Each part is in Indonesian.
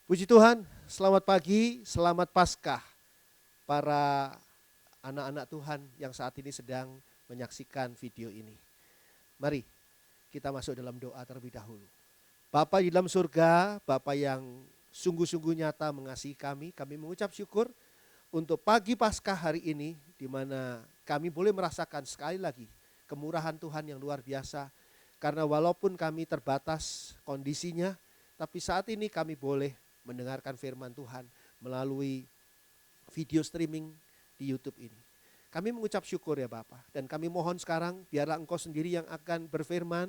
Puji Tuhan, selamat pagi, selamat Paskah para anak-anak Tuhan yang saat ini sedang menyaksikan video ini. Mari kita masuk dalam doa terlebih dahulu. Bapa di dalam surga, Bapa yang sungguh-sungguh nyata mengasihi kami mengucap syukur untuk pagi Paskah hari ini di mana kami boleh merasakan sekali lagi kemurahan Tuhan yang luar biasa. Karena walaupun kami terbatas kondisinya, tapi saat ini kami boleh mendengarkan firman Tuhan melalui video streaming di YouTube ini. Kami mengucap syukur ya Bapa, dan kami mohon sekarang biarlah Engkau sendiri yang akan berfirman,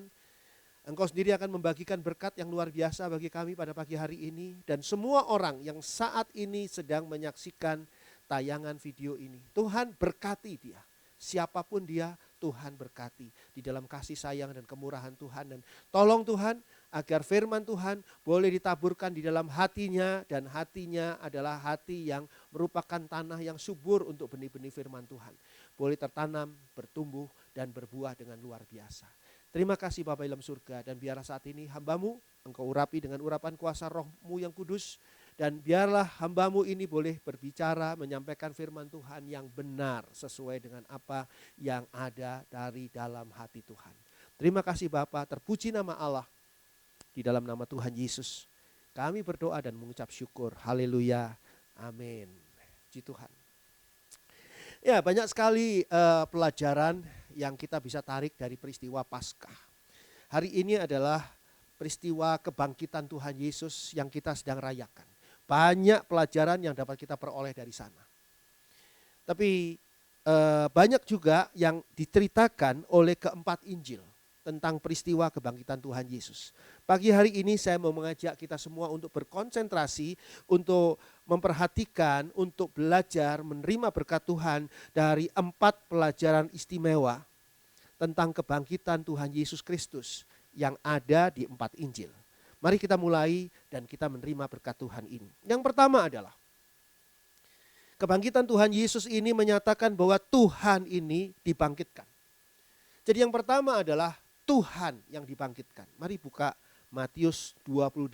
Engkau sendiri akan membagikan berkat yang luar biasa bagi kami pada pagi hari ini, dan semua orang yang saat ini sedang menyaksikan tayangan video ini. Tuhan berkati dia, siapapun dia, Tuhan berkati di dalam kasih sayang dan kemurahan Tuhan. Dan tolong Tuhan agar firman Tuhan boleh ditaburkan di dalam hatinya, dan hatinya adalah hati yang merupakan tanah yang subur untuk benih-benih firman Tuhan. Boleh tertanam, bertumbuh dan berbuah dengan luar biasa. Terima kasih Bapa dalam surga, dan biarlah saat ini hamba-Mu Engkau urapi dengan urapan kuasa Roh-Mu yang kudus. Dan biarlah hamba-Mu ini boleh berbicara, menyampaikan firman Tuhan yang benar sesuai dengan apa yang ada dari dalam hati Tuhan. Terima kasih Bapa, terpuji nama Allah. Di dalam nama Tuhan Yesus kami berdoa dan mengucap syukur. Haleluya, amin. Puji Tuhan. Ya, banyak sekali pelajaran yang kita bisa tarik dari peristiwa Paskah. Hari ini adalah peristiwa kebangkitan Tuhan Yesus yang kita sedang rayakan. Banyak pelajaran yang dapat kita peroleh dari sana. Tapi banyak juga yang diceritakan oleh keempat Injil tentang peristiwa kebangkitan Tuhan Yesus. Pagi hari ini saya mau mengajak kita semua untuk berkonsentrasi, untuk memperhatikan, untuk belajar, menerima berkat Tuhan dari 4 pelajaran istimewa tentang kebangkitan Tuhan Yesus Kristus yang ada di 4 Injil. Mari kita mulai dan kita menerima berkat Tuhan ini. Yang pertama adalah kebangkitan Tuhan Yesus ini menyatakan bahwa Tuhan ini dibangkitkan. Jadi yang pertama adalah Tuhan yang dibangkitkan. Mari buka Matius 28.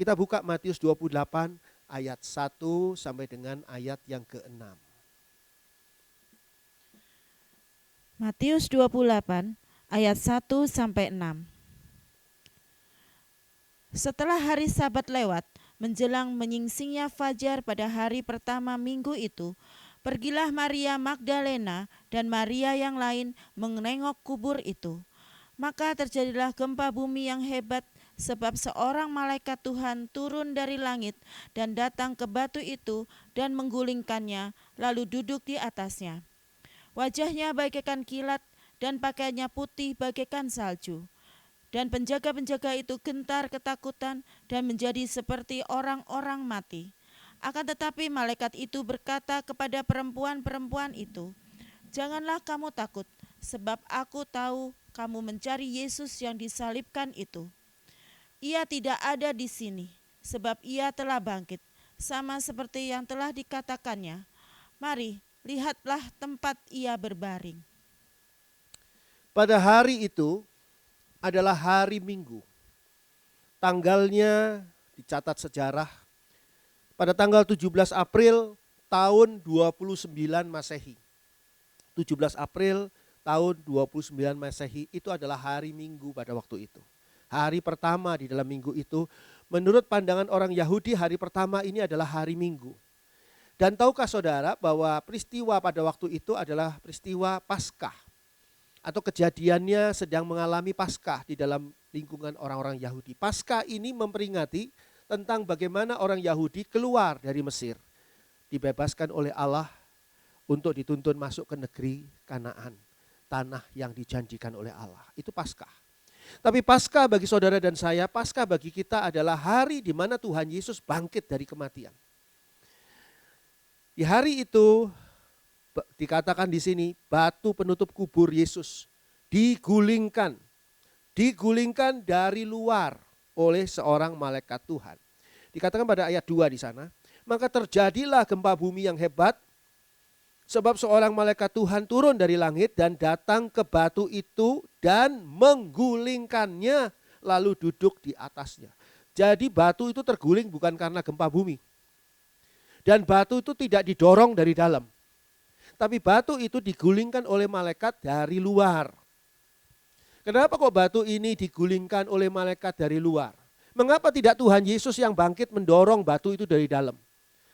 Kita buka Matius 28 ayat 1 sampai dengan ayat yang ke-6. Matius 28 ayat 1 sampai 6. Setelah hari Sabat lewat, menjelang menyingsingnya fajar pada hari pertama minggu itu, pergilah Maria Magdalena dan Maria yang lain menengok kubur itu. Maka terjadilah gempa bumi yang hebat, sebab seorang malaikat Tuhan turun dari langit dan datang ke batu itu dan menggulingkannya, lalu duduk di atasnya. Wajahnya bagaikan kilat dan pakaiannya putih bagaikan salju. Dan penjaga-penjaga itu gentar ketakutan dan menjadi seperti orang-orang mati. Akan tetapi malaikat itu berkata kepada perempuan-perempuan itu, "Janganlah kamu takut, sebab aku tahu kamu mencari Yesus yang disalibkan itu. Ia tidak ada di sini, sebab ia telah bangkit, sama seperti yang telah dikatakannya. Mari, lihatlah tempat ia berbaring." Pada hari itu adalah hari Minggu. Tanggalnya dicatat sejarah pada tanggal 17 April tahun 29 Masehi. 17 April tahun 29 Masehi itu adalah hari Minggu pada waktu itu. Hari pertama di dalam minggu itu, menurut pandangan orang Yahudi, hari pertama ini adalah hari Minggu. Dan tahukah saudara bahwa peristiwa pada waktu itu adalah peristiwa Paskah, atau kejadiannya sedang mengalami Paskah di dalam lingkungan orang-orang Yahudi. Paskah ini memperingati tentang bagaimana orang Yahudi keluar dari Mesir, dibebaskan oleh Allah untuk dituntun masuk ke negeri Kanaan, tanah yang dijanjikan oleh Allah. Itu Paskah. Tapi Paskah bagi saudara dan saya, Paskah bagi kita adalah hari di mana Tuhan Yesus bangkit dari kematian. Di hari itu dikatakan di sini, batu penutup kubur Yesus digulingkan dari luar oleh seorang malaikat Tuhan. Dikatakan pada ayat 2 di sana, maka terjadilah gempa bumi yang hebat, sebab seorang malaikat Tuhan turun dari langit dan datang ke batu itu dan menggulingkannya, lalu duduk di atasnya. Jadi batu itu terguling bukan karena gempa bumi. Dan batu itu tidak didorong dari dalam. Tapi batu itu digulingkan oleh malaikat dari luar. Kenapa kok batu ini digulingkan oleh malaikat dari luar? Mengapa tidak Tuhan Yesus yang bangkit mendorong batu itu dari dalam?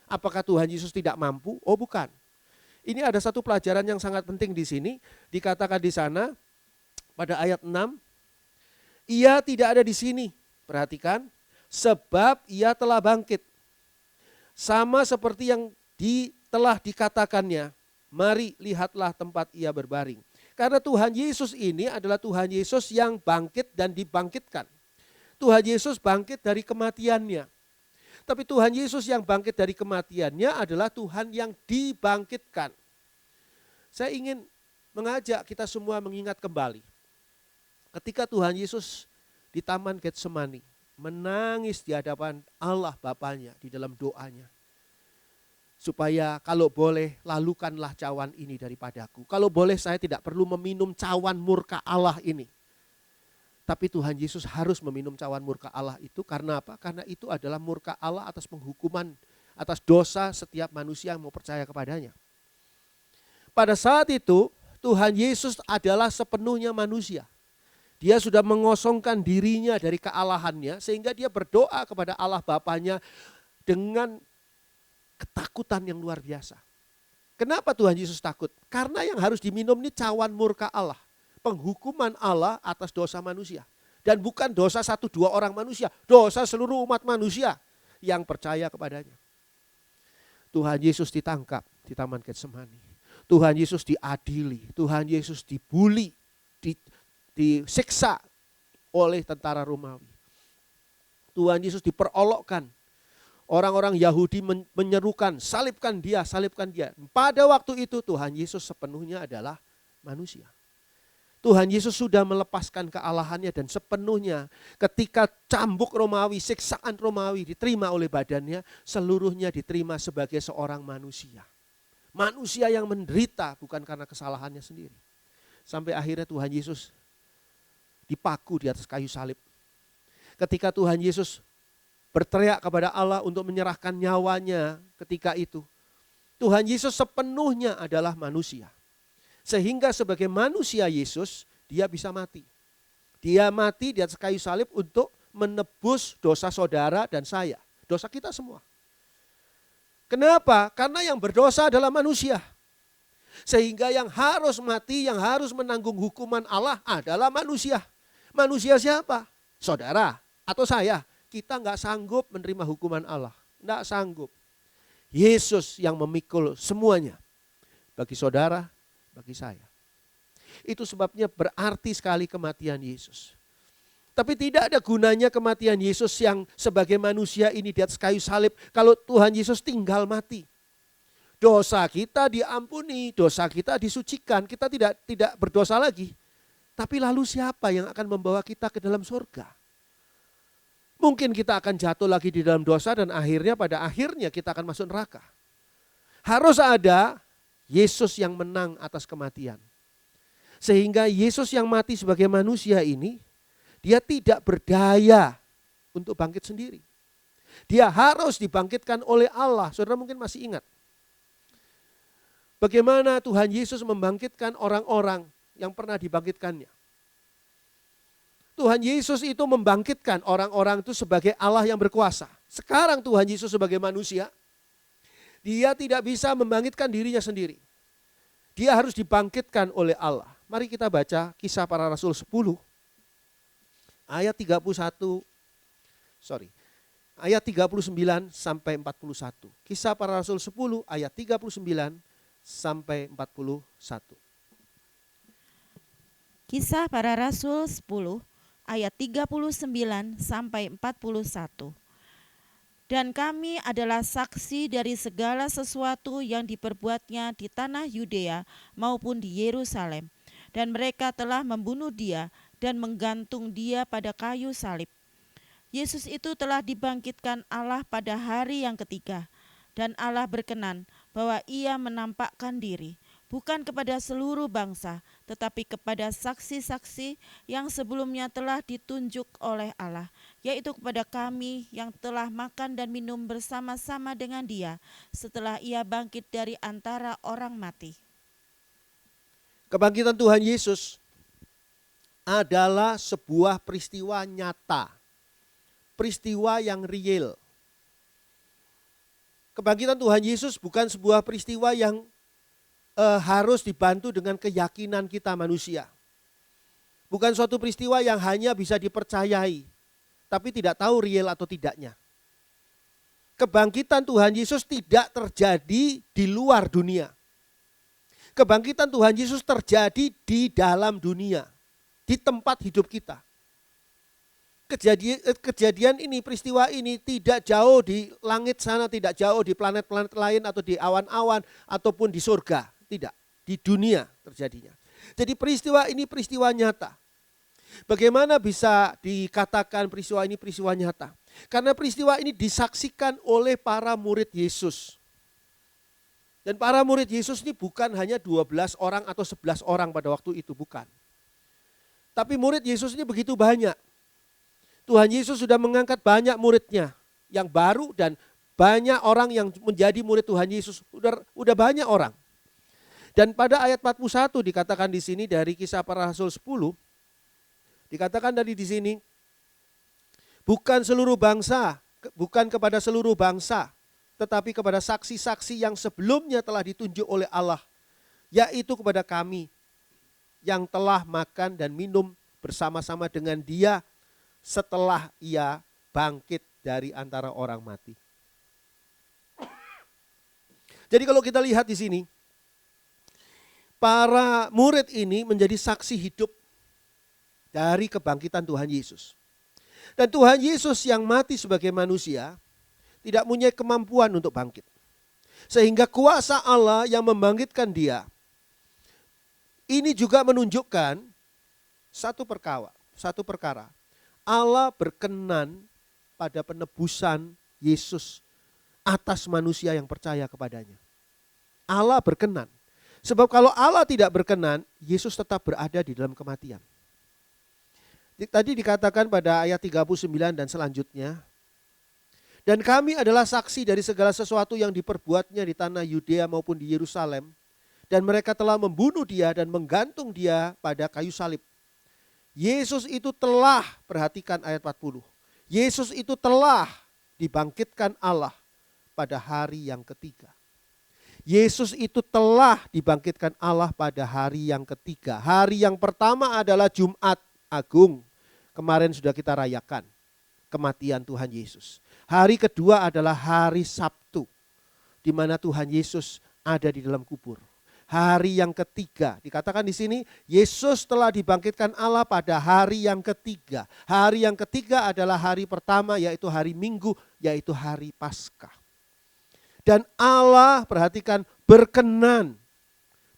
Apakah Tuhan Yesus tidak mampu? Oh bukan. Ini ada satu pelajaran yang sangat penting di sini. Dikatakan di sana pada ayat 6. Ia tidak ada di sini. Perhatikan. Sebab ia telah bangkit. Sama seperti yang telah dikatakannya. Mari lihatlah tempat ia berbaring. Karena Tuhan Yesus ini adalah Tuhan Yesus yang bangkit dan dibangkitkan. Tuhan Yesus bangkit dari kematiannya. Tapi Tuhan Yesus yang bangkit dari kematiannya adalah Tuhan yang dibangkitkan. Saya ingin mengajak kita semua mengingat kembali. Ketika Tuhan Yesus di Taman Getsemani menangis di hadapan Allah Bapanya di dalam doanya. Supaya kalau boleh lalukanlah cawan ini daripadaku. Kalau boleh saya tidak perlu meminum cawan murka Allah ini. Tapi Tuhan Yesus harus meminum cawan murka Allah itu karena apa? Karena itu adalah murka Allah atas penghukuman, atas dosa setiap manusia yang mau percaya kepadanya. Pada saat itu Tuhan Yesus adalah sepenuhnya manusia. Dia sudah mengosongkan dirinya dari kealahannya sehingga dia berdoa kepada Allah Bapanya dengan ketakutan yang luar biasa. Kenapa Tuhan Yesus takut? Karena yang harus diminum ini cawan murka Allah. Penghukuman Allah atas dosa manusia. Dan bukan dosa 1-2 orang manusia. Dosa seluruh umat manusia yang percaya kepadanya. Tuhan Yesus ditangkap di Taman Getsemani. Tuhan Yesus diadili. Tuhan Yesus dibuli. Disiksa oleh tentara Romawi. Tuhan Yesus diperolokkan. Orang-orang Yahudi menyerukan, salibkan dia, salibkan dia. Pada waktu itu Tuhan Yesus sepenuhnya adalah manusia. Tuhan Yesus sudah melepaskan kealahannya dan sepenuhnya ketika cambuk Romawi, siksaan Romawi diterima oleh badannya, seluruhnya diterima sebagai seorang manusia. Manusia yang menderita bukan karena kesalahannya sendiri. Sampai akhirnya Tuhan Yesus dipaku di atas kayu salib. Ketika Tuhan Yesus berteriak kepada Allah untuk menyerahkan nyawanya ketika itu. Tuhan Yesus sepenuhnya adalah manusia. Sehingga sebagai manusia Yesus, dia bisa mati. Dia mati di atas kayu salib untuk menebus dosa saudara dan saya. Dosa kita semua. Kenapa? Karena yang berdosa adalah manusia. Sehingga yang harus mati, yang harus menanggung hukuman Allah adalah manusia. Manusia siapa? Saudara atau saya. Kita nggak sanggup menerima hukuman Allah. Nggak sanggup. Yesus yang memikul semuanya. Bagi saudara, bagi saya. Itu sebabnya berarti sekali kematian Yesus. Tapi tidak ada gunanya kematian Yesus yang sebagai manusia ini di atas kayu salib. Kalau Tuhan Yesus tinggal mati. Dosa kita diampuni, dosa kita disucikan. Kita tidak berdosa lagi. Tapi lalu siapa yang akan membawa kita ke dalam surga? Mungkin kita akan jatuh lagi di dalam dosa dan pada akhirnya kita akan masuk neraka. Harus ada Yesus yang menang atas kematian. Sehingga Yesus yang mati sebagai manusia ini, dia tidak berdaya untuk bangkit sendiri. Dia harus dibangkitkan oleh Allah. Saudara mungkin masih ingat. Bagaimana Tuhan Yesus membangkitkan orang-orang yang pernah dibangkitkannya. Tuhan Yesus itu membangkitkan orang-orang itu sebagai Allah yang berkuasa. Sekarang Tuhan Yesus sebagai manusia, dia tidak bisa membangkitkan dirinya sendiri. Dia harus dibangkitkan oleh Allah. Mari kita baca Kisah Para Rasul 10 ayat 39 sampai 41. Kisah Para Rasul 10 ayat 39 sampai 41. Kisah Para Rasul 10 ayat 39 sampai 41. Dan kami adalah saksi dari segala sesuatu yang diperbuatnya di tanah Yudea maupun di Yerusalem. Dan mereka telah membunuh dia dan menggantung dia pada kayu salib. Yesus itu telah dibangkitkan Allah pada hari yang ketiga. Dan Allah berkenan bahwa ia menampakkan diri, bukan kepada seluruh bangsa, tetapi kepada saksi-saksi yang sebelumnya telah ditunjuk oleh Allah, yaitu kepada kami yang telah makan dan minum bersama-sama dengan Dia setelah Ia bangkit dari antara orang mati. Kebangkitan Tuhan Yesus adalah sebuah peristiwa nyata, peristiwa yang real. Kebangkitan Tuhan Yesus bukan sebuah peristiwa yang harus dibantu dengan keyakinan kita manusia. Bukan suatu peristiwa yang hanya bisa dipercayai, tapi tidak tahu real atau tidaknya. Kebangkitan Tuhan Yesus tidak terjadi di luar dunia. Kebangkitan Tuhan Yesus terjadi di dalam dunia, di tempat hidup kita. Kejadian ini, peristiwa ini tidak jauh di langit sana, tidak jauh di planet-planet lain atau di awan-awan ataupun di surga. Tidak, di dunia terjadinya. Jadi peristiwa ini peristiwa nyata. Bagaimana bisa dikatakan peristiwa ini peristiwa nyata? Karena peristiwa ini disaksikan oleh para murid Yesus. Dan para murid Yesus ini bukan hanya 12 orang atau 11 orang pada waktu itu, bukan. Tapi murid Yesus ini begitu banyak. Tuhan Yesus sudah mengangkat banyak muridnya yang baru dan banyak orang yang menjadi murid Tuhan Yesus. Udah banyak orang. Dan pada ayat 41 dikatakan di sini dari Kisah Para Rasul 10, dikatakan dari di sini, bukan seluruh bangsa, bukan kepada seluruh bangsa, tetapi kepada saksi-saksi yang sebelumnya telah ditunjuk oleh Allah, yaitu kepada kami yang telah makan dan minum bersama-sama dengan Dia setelah Ia bangkit dari antara orang mati. Jadi kalau kita lihat di sini, para murid ini menjadi saksi hidup dari kebangkitan Tuhan Yesus. Dan Tuhan Yesus yang mati sebagai manusia tidak punya kemampuan untuk bangkit. Sehingga kuasa Allah yang membangkitkan Dia. Ini juga menunjukkan satu perkara. Allah berkenan pada penebusan Yesus atas manusia yang percaya kepadanya. Allah berkenan. Sebab kalau Allah tidak berkenan, Yesus tetap berada di dalam kematian. Tadi dikatakan pada ayat 39 dan selanjutnya, dan kami adalah saksi dari segala sesuatu yang diperbuatnya di tanah Yudea maupun di Yerusalem, dan mereka telah membunuh Dia dan menggantung Dia pada kayu salib. Yesus itu telah, perhatikan ayat 40, Yesus itu telah dibangkitkan Allah pada hari yang ketiga. Yesus itu telah dibangkitkan Allah pada hari yang ketiga. Hari yang pertama adalah Jumat Agung. Kemarin sudah kita rayakan kematian Tuhan Yesus. Hari kedua adalah hari Sabtu, di mana Tuhan Yesus ada di dalam kubur. Hari yang ketiga, dikatakan di sini, Yesus telah dibangkitkan Allah pada hari yang ketiga. Hari yang ketiga adalah hari pertama, yaitu hari Minggu, yaitu hari Paskah. Dan Allah, perhatikan, berkenan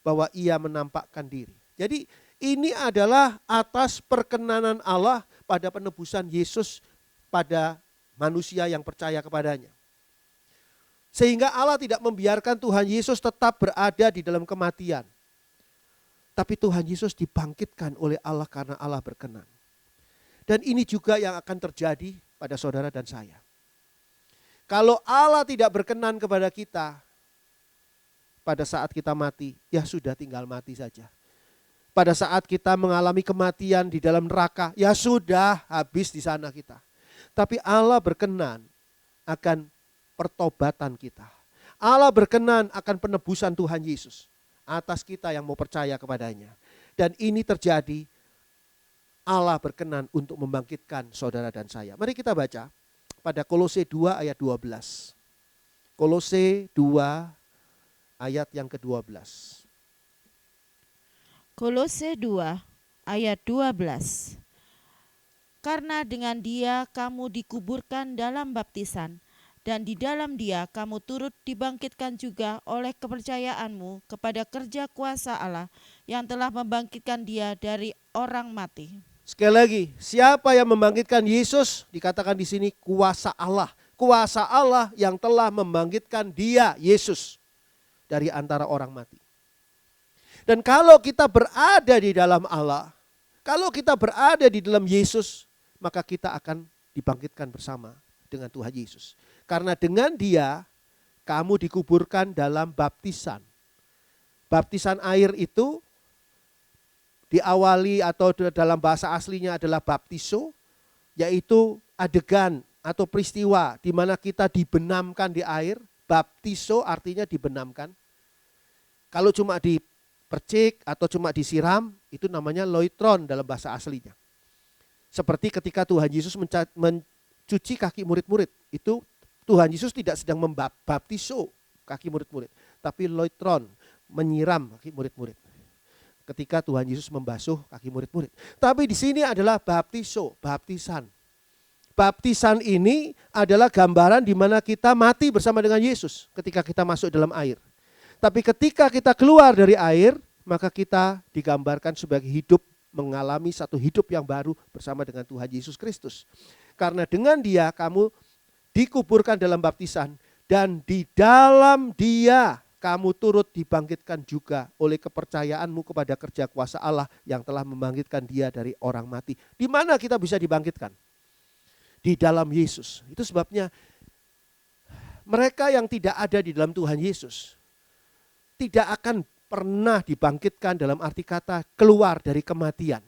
bahwa Ia menampakkan diri. Jadi ini adalah atas perkenanan Allah pada penebusan Yesus pada manusia yang percaya kepadanya. Sehingga Allah tidak membiarkan Tuhan Yesus tetap berada di dalam kematian. Tapi Tuhan Yesus dibangkitkan oleh Allah karena Allah berkenan. Dan ini juga yang akan terjadi pada saudara dan saya. Kalau Allah tidak berkenan kepada kita pada saat kita mati, ya sudah tinggal mati saja. Pada saat kita mengalami kematian di dalam neraka, ya sudah habis di sana kita. Tapi Allah berkenan akan pertobatan kita. Allah berkenan akan penebusan Tuhan Yesus atas kita yang mau percaya kepadanya. Dan ini terjadi, Allah berkenan untuk membangkitkan saudara dan saya. Mari kita baca pada Kolose 2 ayat 12. Kolose 2 ayat yang ke-12. Kolose 2 ayat 12. Karena dengan Dia kamu dikuburkan dalam baptisan, dan di dalam Dia kamu turut dibangkitkan juga oleh kepercayaanmu kepada kerja kuasa Allah yang telah membangkitkan Dia dari orang mati. Sekali lagi, siapa yang membangkitkan Yesus? Dikatakan di sini kuasa Allah. Kuasa Allah yang telah membangkitkan Dia, Yesus, dari antara orang mati. Dan kalau kita berada di dalam Allah, kalau kita berada di dalam Yesus, maka kita akan dibangkitkan bersama dengan Tuhan Yesus. Karena dengan Dia kamu dikuburkan dalam baptisan. Baptisan air itu diawali atau dalam bahasa aslinya adalah baptiso, yaitu adegan atau peristiwa di mana kita dibenamkan di air. Baptiso artinya dibenamkan. Kalau cuma dipercik atau cuma disiram, itu namanya loitron dalam bahasa aslinya. Seperti ketika Tuhan Yesus mencuci kaki murid-murid, itu Tuhan Yesus tidak sedang membaptiso kaki murid-murid, tapi loitron, menyiram kaki murid-murid. Ketika Tuhan Yesus membasuh kaki murid-murid. Tapi di sini adalah baptiso, baptisan. Baptisan ini adalah gambaran di mana kita mati bersama dengan Yesus ketika kita masuk dalam air. Tapi ketika kita keluar dari air, maka kita digambarkan sebagai hidup, mengalami satu hidup yang baru bersama dengan Tuhan Yesus Kristus. Karena dengan Dia kamu dikuburkan dalam baptisan, dan di dalam Dia kamu turut dibangkitkan juga oleh kepercayaanmu kepada kerja kuasa Allah yang telah membangkitkan Dia dari orang mati. Di mana kita bisa dibangkitkan? Di dalam Yesus. Itu sebabnya mereka yang tidak ada di dalam Tuhan Yesus tidak akan pernah dibangkitkan, dalam arti kata keluar dari kematian.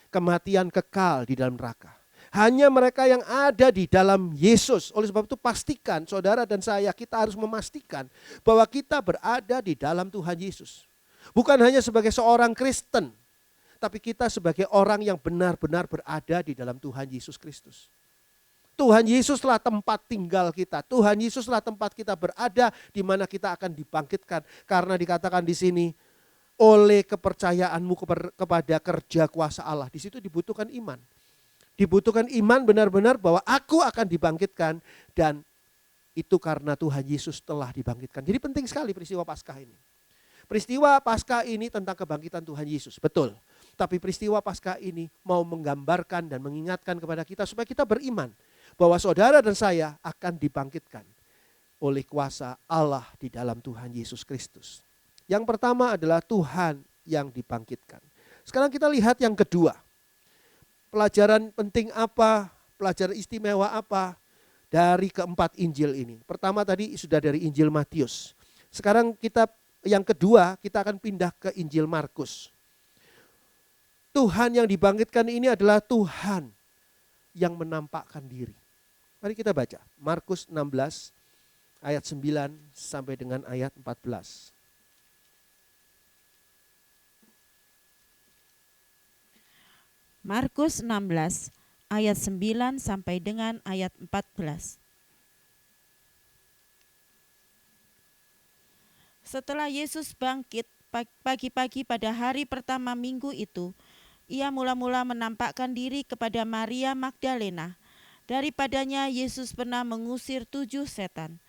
Kematian kekal di dalam neraka. Hanya mereka yang ada di dalam Yesus. Oleh sebab itu pastikan, saudara dan saya, kita harus memastikan bahwa kita berada di dalam Tuhan Yesus. Bukan hanya sebagai seorang Kristen, tapi kita sebagai orang yang benar-benar berada di dalam Tuhan Yesus Kristus. Tuhan Yesuslah tempat tinggal kita. Tuhan Yesuslah tempat kita berada di mana kita akan dibangkitkan. Karena dikatakan di sini, oleh kepercayaanmu kepada kerja kuasa Allah. Di situ dibutuhkan iman. Dibutuhkan iman benar-benar bahwa aku akan dibangkitkan, dan itu karena Tuhan Yesus telah dibangkitkan. Jadi penting sekali peristiwa Paskah ini. Peristiwa Paskah ini tentang kebangkitan Tuhan Yesus, betul. Tapi peristiwa Paskah ini mau menggambarkan dan mengingatkan kepada kita supaya kita beriman bahwa saudara dan saya akan dibangkitkan oleh kuasa Allah di dalam Tuhan Yesus Kristus. Yang pertama adalah Tuhan yang dibangkitkan. Sekarang kita lihat yang kedua. Pelajaran penting apa, pelajaran istimewa apa dari keempat Injil ini. Pertama tadi sudah dari Injil Matius. Sekarang yang kedua kita akan pindah ke Injil Markus. Tuhan yang dibangkitkan ini adalah Tuhan yang menampakkan diri. Mari kita baca Markus 16 ayat 9 sampai dengan ayat 14. Markus 16 ayat 9 sampai dengan ayat 14. Setelah Yesus bangkit pagi-pagi pada hari pertama minggu itu, Ia mula-mula menampakkan diri kepada Maria Magdalena. Daripadanya Yesus pernah mengusir 7 setan.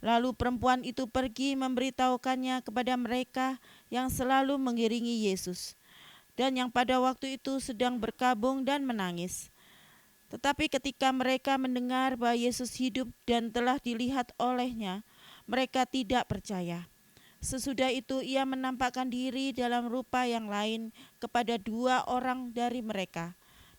Lalu perempuan itu pergi memberitahukannya kepada mereka yang selalu mengiringi Yesus, dan yang pada waktu itu sedang berkabung dan menangis. Tetapi ketika mereka mendengar bahwa Yesus hidup dan telah dilihat olehnya, mereka tidak percaya. Sesudah itu Ia menampakkan diri dalam rupa yang lain kepada 2 orang dari mereka,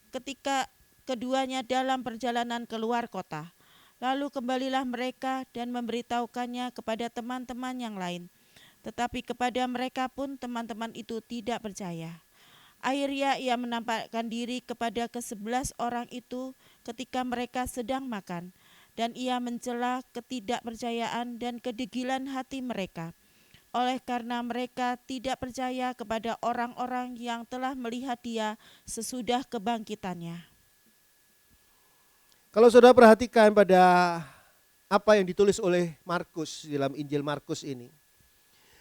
ketika keduanya dalam perjalanan keluar kota. Lalu kembalilah mereka dan memberitahukannya kepada teman-teman yang lain. Tetapi kepada mereka pun teman-teman itu tidak percaya. Akhirnya Ia menampakkan diri kepada ke-11 orang itu ketika mereka sedang makan, dan Ia mencela ketidakpercayaan dan kedegilan hati mereka, oleh karena mereka tidak percaya kepada orang-orang yang telah melihat Dia sesudah kebangkitannya. Kalau saudara perhatikan pada apa yang ditulis oleh Markus dalam Injil Markus ini,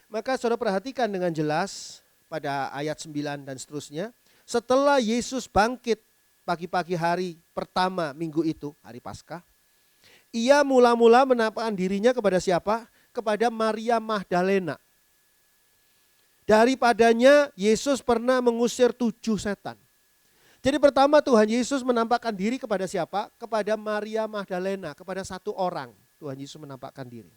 maka saudara perhatikan dengan jelas pada ayat 9 dan seterusnya. Setelah Yesus bangkit pagi-pagi hari pertama minggu itu, hari Paskah, Ia mula-mula menampakkan dirinya kepada siapa? Kepada Maria Magdalena. Daripadanya Yesus pernah mengusir 7 setan. Jadi pertama Tuhan Yesus menampakkan diri kepada siapa? Kepada Maria Magdalena, kepada 1 orang Tuhan Yesus menampakkan diri.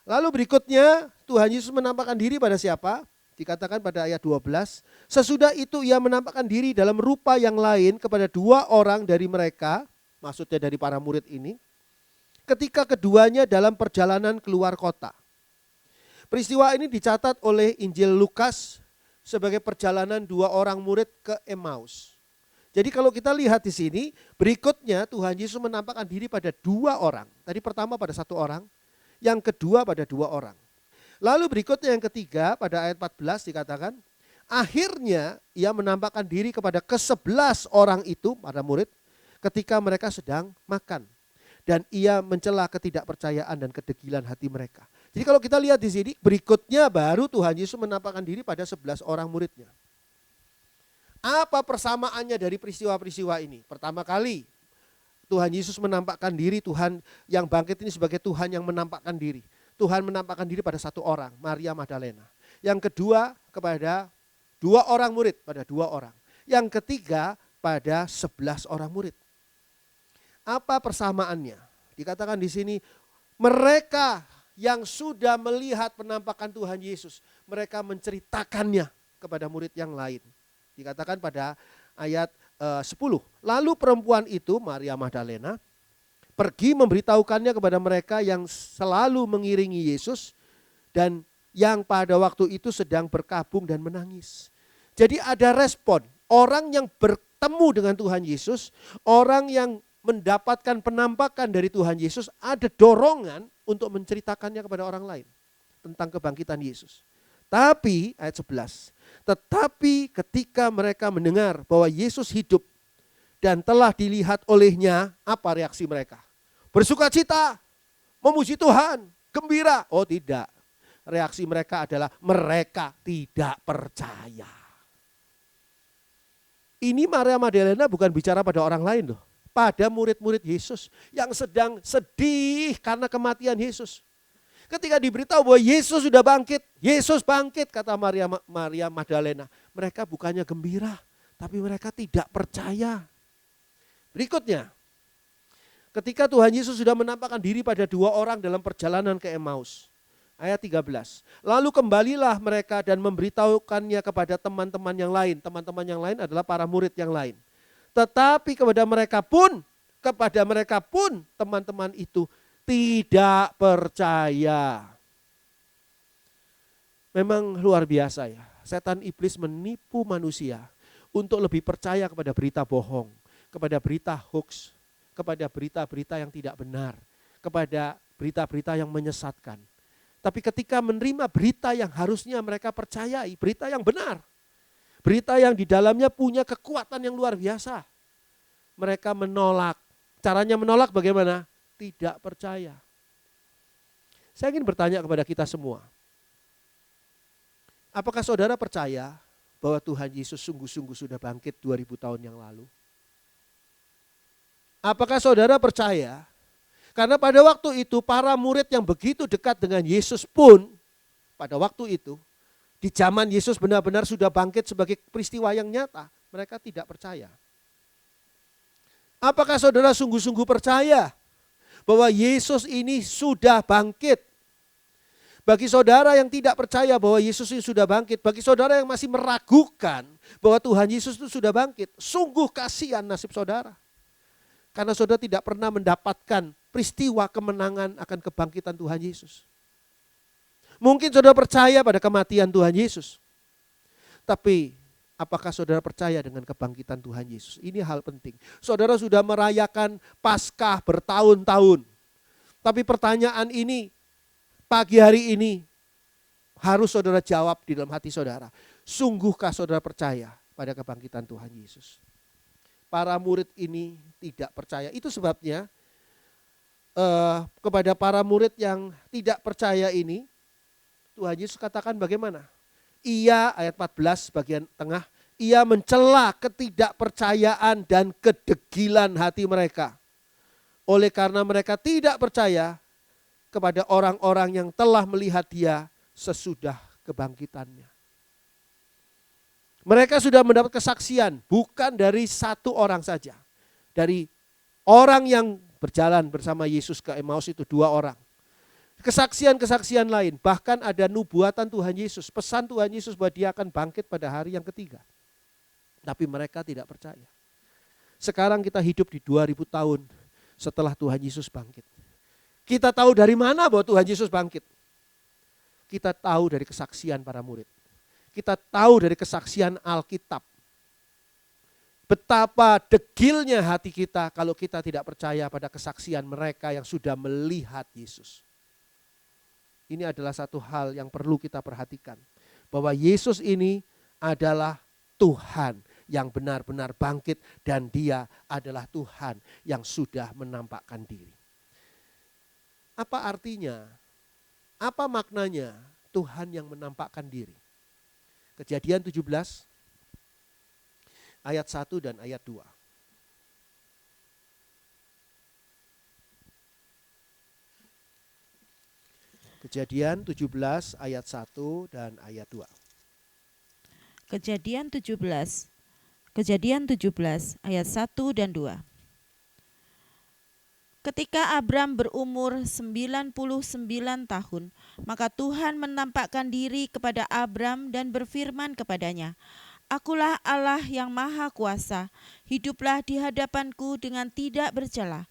Lalu berikutnya Tuhan Yesus menampakkan diri pada siapa? Dikatakan pada ayat 12, sesudah itu ia menampakkan diri dalam rupa yang lain kepada 2 orang dari mereka, maksudnya dari para murid ini, ketika keduanya dalam perjalanan keluar kota. Peristiwa ini dicatat oleh Injil Lukas sebagai perjalanan 2 orang murid ke Emmaus. Jadi kalau kita lihat di sini, berikutnya Tuhan Yesus menampakkan diri pada 2 orang. Tadi pertama pada 1 orang, yang kedua pada 2 orang. Lalu berikutnya yang ketiga pada ayat 14 dikatakan, akhirnya ia menampakkan diri kepada ke-11 orang itu, para murid, ketika mereka sedang makan. Dan ia mencela ketidakpercayaan dan kedegilan hati mereka. Jadi kalau kita lihat di sini, berikutnya baru Tuhan Yesus menampakkan diri pada 11 orang muridnya. Apa persamaannya dari peristiwa-peristiwa ini? Pertama kali Tuhan Yesus menampakkan diri, Tuhan yang bangkit ini sebagai Tuhan yang menampakkan diri. Tuhan menampakkan diri pada 1 orang, Maria Magdalena. Yang kedua kepada 2 orang murid, pada 2 orang. Yang ketiga pada 11 orang murid. Apa persamaannya? Dikatakan di sini, mereka yang sudah melihat penampakan Tuhan Yesus, mereka menceritakannya kepada murid yang lain. Dikatakan pada ayat 10. Lalu perempuan itu, Maria Magdalena, pergi memberitahukannya kepada mereka yang selalu mengiringi Yesus dan yang pada waktu itu sedang berkabung dan menangis. Jadi ada respon, orang yang bertemu dengan Tuhan Yesus, orang yang mendapatkan penampakan dari Tuhan Yesus, ada dorongan untuk menceritakannya kepada orang lain tentang kebangkitan Yesus. Tapi ayat 11, tetapi ketika mereka mendengar bahwa Yesus hidup dan telah dilihat olehnya, apa reaksi mereka? Bersukacita, memuji Tuhan, gembira. Oh tidak, reaksi mereka adalah mereka tidak percaya. Ini Maria Magdalena bukan bicara pada orang lain loh, pada murid-murid Yesus yang sedang sedih karena kematian Yesus. Ketika diberitahu bahwa Yesus sudah bangkit, kata Maria Magdalena. Mereka bukannya gembira, tapi mereka tidak percaya. Berikutnya, ketika Tuhan Yesus sudah menampakkan diri pada 2 orang dalam perjalanan ke Emmaus. Ayat 13. Lalu kembalilah mereka dan memberitahukannya kepada teman-teman yang lain. Teman-teman yang lain adalah para murid yang lain. Tetapi kepada mereka pun teman-teman itu tidak percaya. Memang luar biasa ya. Setan iblis menipu manusia untuk lebih percaya kepada berita bohong, kepada berita hoax, kepada berita-berita yang tidak benar, kepada berita-berita yang menyesatkan. Tapi ketika menerima berita yang harusnya mereka percayai, berita yang benar, berita yang di dalamnya punya kekuatan yang luar biasa, mereka menolak. Caranya menolak bagaimana? Tidak percaya. Saya ingin bertanya kepada kita semua. Apakah saudara percaya bahwa Tuhan Yesus sungguh-sungguh sudah bangkit 2000 tahun yang lalu? Apakah saudara percaya? Karena pada waktu itu para murid yang begitu dekat dengan Yesus pun pada waktu itu, di zaman Yesus benar-benar sudah bangkit sebagai peristiwa yang nyata, mereka tidak percaya. Apakah saudara sungguh-sungguh percaya bahwa Yesus ini sudah bangkit? Bagi saudara yang tidak percaya bahwa Yesus ini sudah bangkit, bagi saudara yang masih meragukan bahwa Tuhan Yesus itu sudah bangkit, sungguh kasihan nasib saudara. Karena saudara tidak pernah mendapatkan peristiwa kemenangan akan kebangkitan Tuhan Yesus. Mungkin saudara percaya pada kematian Tuhan Yesus. Tapi apakah saudara percaya dengan kebangkitan Tuhan Yesus? Ini hal penting. Saudara sudah merayakan Paskah bertahun-tahun. Tapi pertanyaan ini pagi hari ini harus saudara jawab di dalam hati saudara. Sungguhkah saudara percaya pada kebangkitan Tuhan Yesus? Para murid ini tidak percaya. Itu sebabnya kepada para murid yang tidak percaya ini, Tuhan Yesus katakan bagaimana? Ia, ayat 14 bagian tengah, ia mencela ketidakpercayaan dan kedegilan hati mereka. Oleh karena mereka tidak percaya kepada orang-orang yang telah melihat dia sesudah kebangkitannya. Mereka sudah mendapat kesaksian bukan dari satu orang saja. Dari orang yang berjalan bersama Yesus ke Emmaus itu 2 orang. kesaksian-kesaksian lain, bahkan ada nubuatan Tuhan Yesus, pesan Tuhan Yesus bahwa dia akan bangkit pada hari yang ketiga. Tapi mereka tidak percaya. Sekarang kita hidup di 2000 tahun setelah Tuhan Yesus bangkit. Kita tahu dari mana bahwa Tuhan Yesus bangkit? Kita tahu dari kesaksian para murid. Kita tahu dari kesaksian Alkitab. Betapa degilnya hati kita kalau kita tidak percaya pada kesaksian mereka yang sudah melihat Yesus. Ini adalah satu hal yang perlu kita perhatikan. Bahwa Yesus ini adalah Tuhan yang benar-benar bangkit dan dia adalah Tuhan yang sudah menampakkan diri. Apa artinya? Apa maknanya Tuhan yang menampakkan diri? Kejadian 17 ayat 1 dan ayat 2. Kejadian 17 ayat 1 dan ayat 2. Kejadian 17 ayat 1 dan 2. Ketika Abram berumur 99 tahun, maka Tuhan menampakkan diri kepada Abram dan berfirman kepadanya, "Akulah Allah yang Maha Kuasa, hiduplah di hadapanku dengan tidak bercela.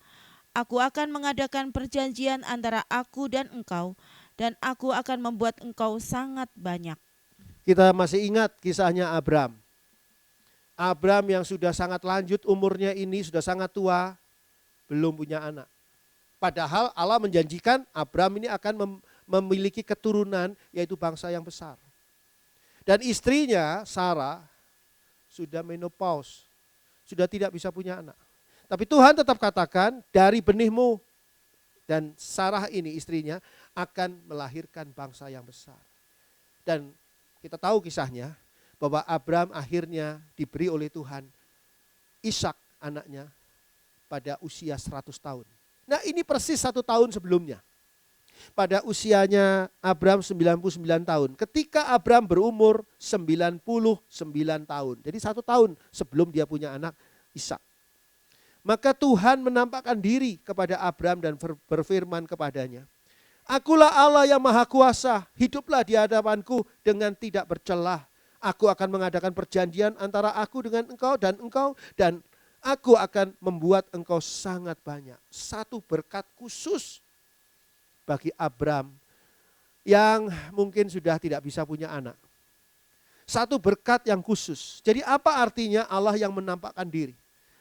Aku akan mengadakan perjanjian antara aku dan engkau, dan aku akan membuat engkau sangat banyak." Kita masih ingat kisahnya Abram. Abram yang sudah sangat lanjut umurnya ini, sudah sangat tua, belum punya anak. Padahal Allah menjanjikan Abram ini akan memiliki keturunan, yaitu bangsa yang besar. Dan istrinya Sarah sudah menopause, sudah tidak bisa punya anak. Tapi Tuhan tetap katakan dari benihmu, dan Sarah ini istrinya akan melahirkan bangsa yang besar. Dan kita tahu kisahnya bahwa Abram akhirnya diberi oleh Tuhan Ishak anaknya pada usia 100 tahun. Nah ini persis 1 tahun sebelumnya. Pada usianya Abram 99 tahun. Ketika Abram berumur 99 tahun. Jadi 1 tahun sebelum dia punya anak Ishak. Maka Tuhan menampakkan diri kepada Abram dan berfirman kepadanya, "Akulah Allah yang Maha Kuasa, hiduplah di hadapanku dengan tidak bercelah. Aku akan mengadakan perjanjian antara aku dengan engkau, dan aku akan membuat engkau sangat banyak." Satu berkat khusus bagi Abram yang mungkin sudah tidak bisa punya anak. Satu berkat yang khusus. Jadi apa artinya Allah yang menampakkan diri?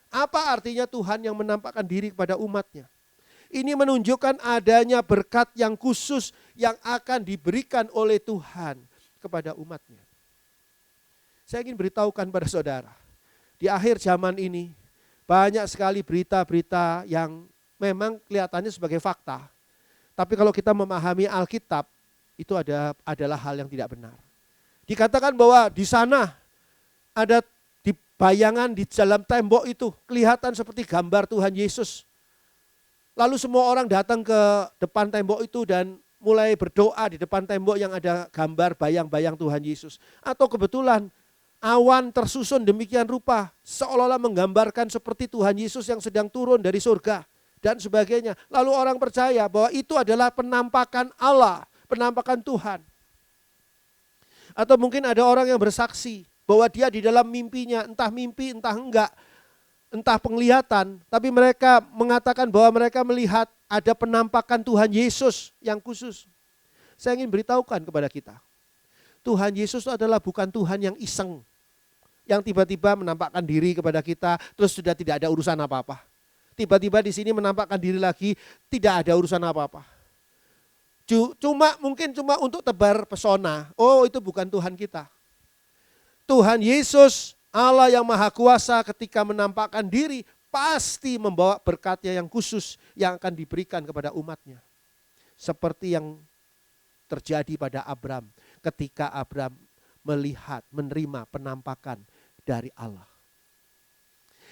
Apa artinya Tuhan yang menampakkan diri kepada umatnya? Ini menunjukkan adanya berkat yang khusus yang akan diberikan oleh Tuhan kepada umatnya. Saya ingin beritahukan pada saudara, di akhir zaman ini banyak sekali berita-berita yang memang kelihatannya sebagai fakta. Tapi kalau kita memahami Alkitab, itu adalah hal yang tidak benar. Dikatakan bahwa di sana ada di bayangan di dalam tembok itu kelihatan seperti gambar Tuhan Yesus. Lalu semua orang datang ke depan tembok itu dan mulai berdoa di depan tembok yang ada gambar bayang-bayang Tuhan Yesus. Atau kebetulan awan tersusun demikian rupa seolah-olah menggambarkan seperti Tuhan Yesus yang sedang turun dari surga dan sebagainya. Lalu orang percaya bahwa itu adalah penampakan Allah, penampakan Tuhan. Atau mungkin ada orang yang bersaksi bahwa dia di dalam mimpinya, entah mimpi entah enggak, entah penglihatan, tapi mereka mengatakan bahwa mereka melihat ada penampakan Tuhan Yesus yang khusus. Saya ingin beritahukan kepada kita, Tuhan Yesus adalah bukan Tuhan yang iseng, yang tiba-tiba menampakkan diri kepada kita, terus sudah tidak ada urusan apa-apa. Tiba-tiba di sini menampakkan diri lagi, tidak ada urusan apa-apa. Mungkin cuma untuk tebar pesona. Oh, itu bukan Tuhan kita. Tuhan Yesus, Allah yang Maha Kuasa, ketika menampakkan diri, pasti membawa berkatnya yang khusus yang akan diberikan kepada umatnya. Seperti yang terjadi pada Abram ketika Abram melihat, menerima penampakan dari Allah.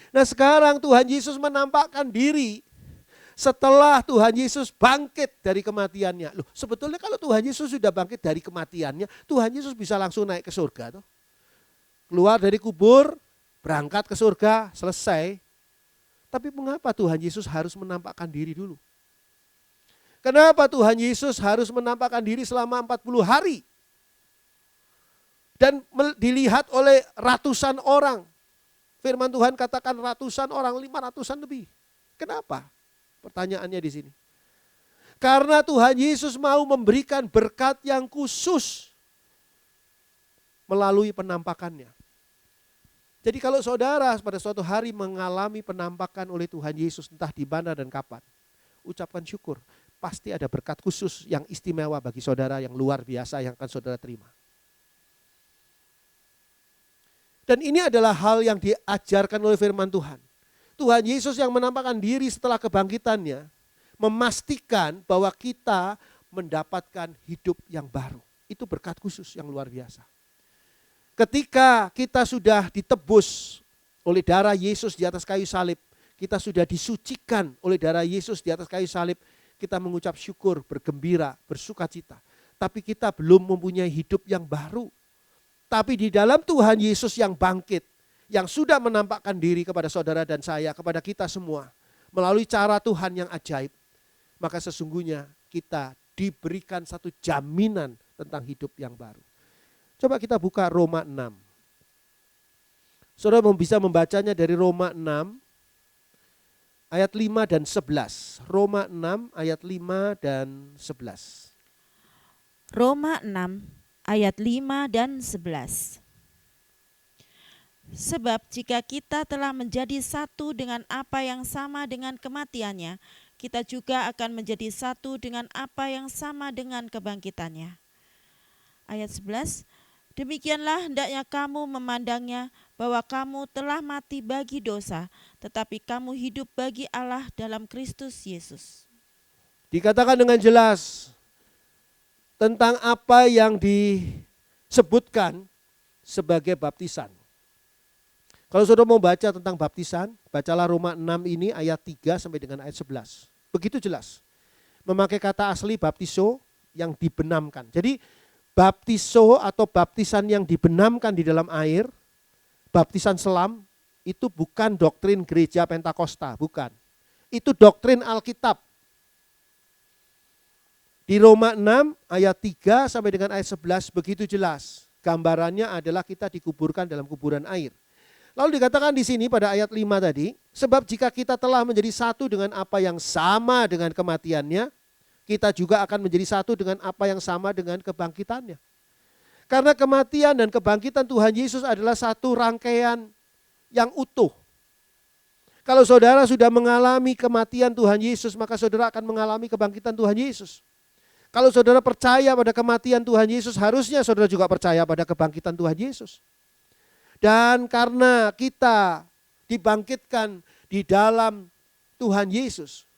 Nah sekarang Tuhan Yesus menampakkan diri setelah Tuhan Yesus bangkit dari kematiannya. Loh, sebetulnya kalau Tuhan Yesus sudah bangkit dari kematiannya, Tuhan Yesus bisa langsung naik ke surga. Keluar dari kubur, berangkat ke surga, selesai. Tapi mengapa Tuhan Yesus harus menampakkan diri dulu? Kenapa Tuhan Yesus harus menampakkan diri selama 40 hari? Dan dilihat oleh ratusan orang. Firman Tuhan katakan ratusan orang, 500-an lebih. Kenapa? Pertanyaannya di sini. Karena Tuhan Yesus mau memberikan berkat yang khusus melalui penampakannya. Jadi kalau saudara pada suatu hari mengalami penampakan oleh Tuhan Yesus entah di mana dan kapan, ucapkan syukur. Pasti ada berkat khusus yang istimewa bagi saudara yang luar biasa yang akan saudara terima. Dan ini adalah hal yang diajarkan oleh firman Tuhan. Tuhan Yesus yang menampakkan diri setelah kebangkitannya, memastikan bahwa kita mendapatkan hidup yang baru. Itu berkat khusus yang luar biasa. Ketika kita sudah ditebus oleh darah Yesus di atas kayu salib, kita sudah disucikan oleh darah Yesus di atas kayu salib, kita mengucap syukur, bergembira, bersukacita. Tapi kita belum mempunyai hidup yang baru. Tapi di dalam Tuhan Yesus yang bangkit, yang sudah menampakkan diri kepada saudara dan saya, kepada kita semua, melalui cara Tuhan yang ajaib, maka sesungguhnya kita diberikan satu jaminan tentang hidup yang baru. Coba kita buka Roma 6. Saudara bisa membacanya dari Roma 6, ayat 5 dan 11. Roma 6, ayat 5 dan 11. Roma 6 ayat 5 dan 11. Sebab jika kita telah menjadi satu dengan apa yang sama dengan kematiannya, kita juga akan menjadi satu dengan apa yang sama dengan kebangkitannya. Ayat 11, demikianlah hendaknya kamu memandangnya, bahwa kamu telah mati bagi dosa, tetapi kamu hidup bagi Allah dalam Kristus Yesus. Dikatakan dengan jelas tentang apa yang disebutkan sebagai baptisan. Kalau saudara mau baca tentang baptisan, bacalah Roma 6 ini ayat 3 sampai dengan ayat 11. Begitu jelas. Memakai kata asli baptiso yang dibenamkan. Jadi baptiso atau baptisan yang dibenamkan di dalam air, baptisan selam, itu bukan doktrin gereja Pentakosta, bukan. Itu doktrin Alkitab. Di Roma 6 ayat 3 sampai dengan ayat 11 begitu jelas. Gambarannya adalah kita dikuburkan dalam kuburan air. Lalu dikatakan di sini pada ayat 5 tadi, sebab jika kita telah menjadi satu dengan apa yang sama dengan kematiannya, kita juga akan menjadi satu dengan apa yang sama dengan kebangkitannya. Karena kematian dan kebangkitan Tuhan Yesus adalah satu rangkaian yang utuh. Kalau saudara sudah mengalami kematian Tuhan Yesus, maka saudara akan mengalami kebangkitan Tuhan Yesus. Kalau saudara percaya pada kematian Tuhan Yesus, harusnya saudara juga percaya pada kebangkitan Tuhan Yesus. Dan karena kita dibangkitkan di dalam Tuhan Yesus,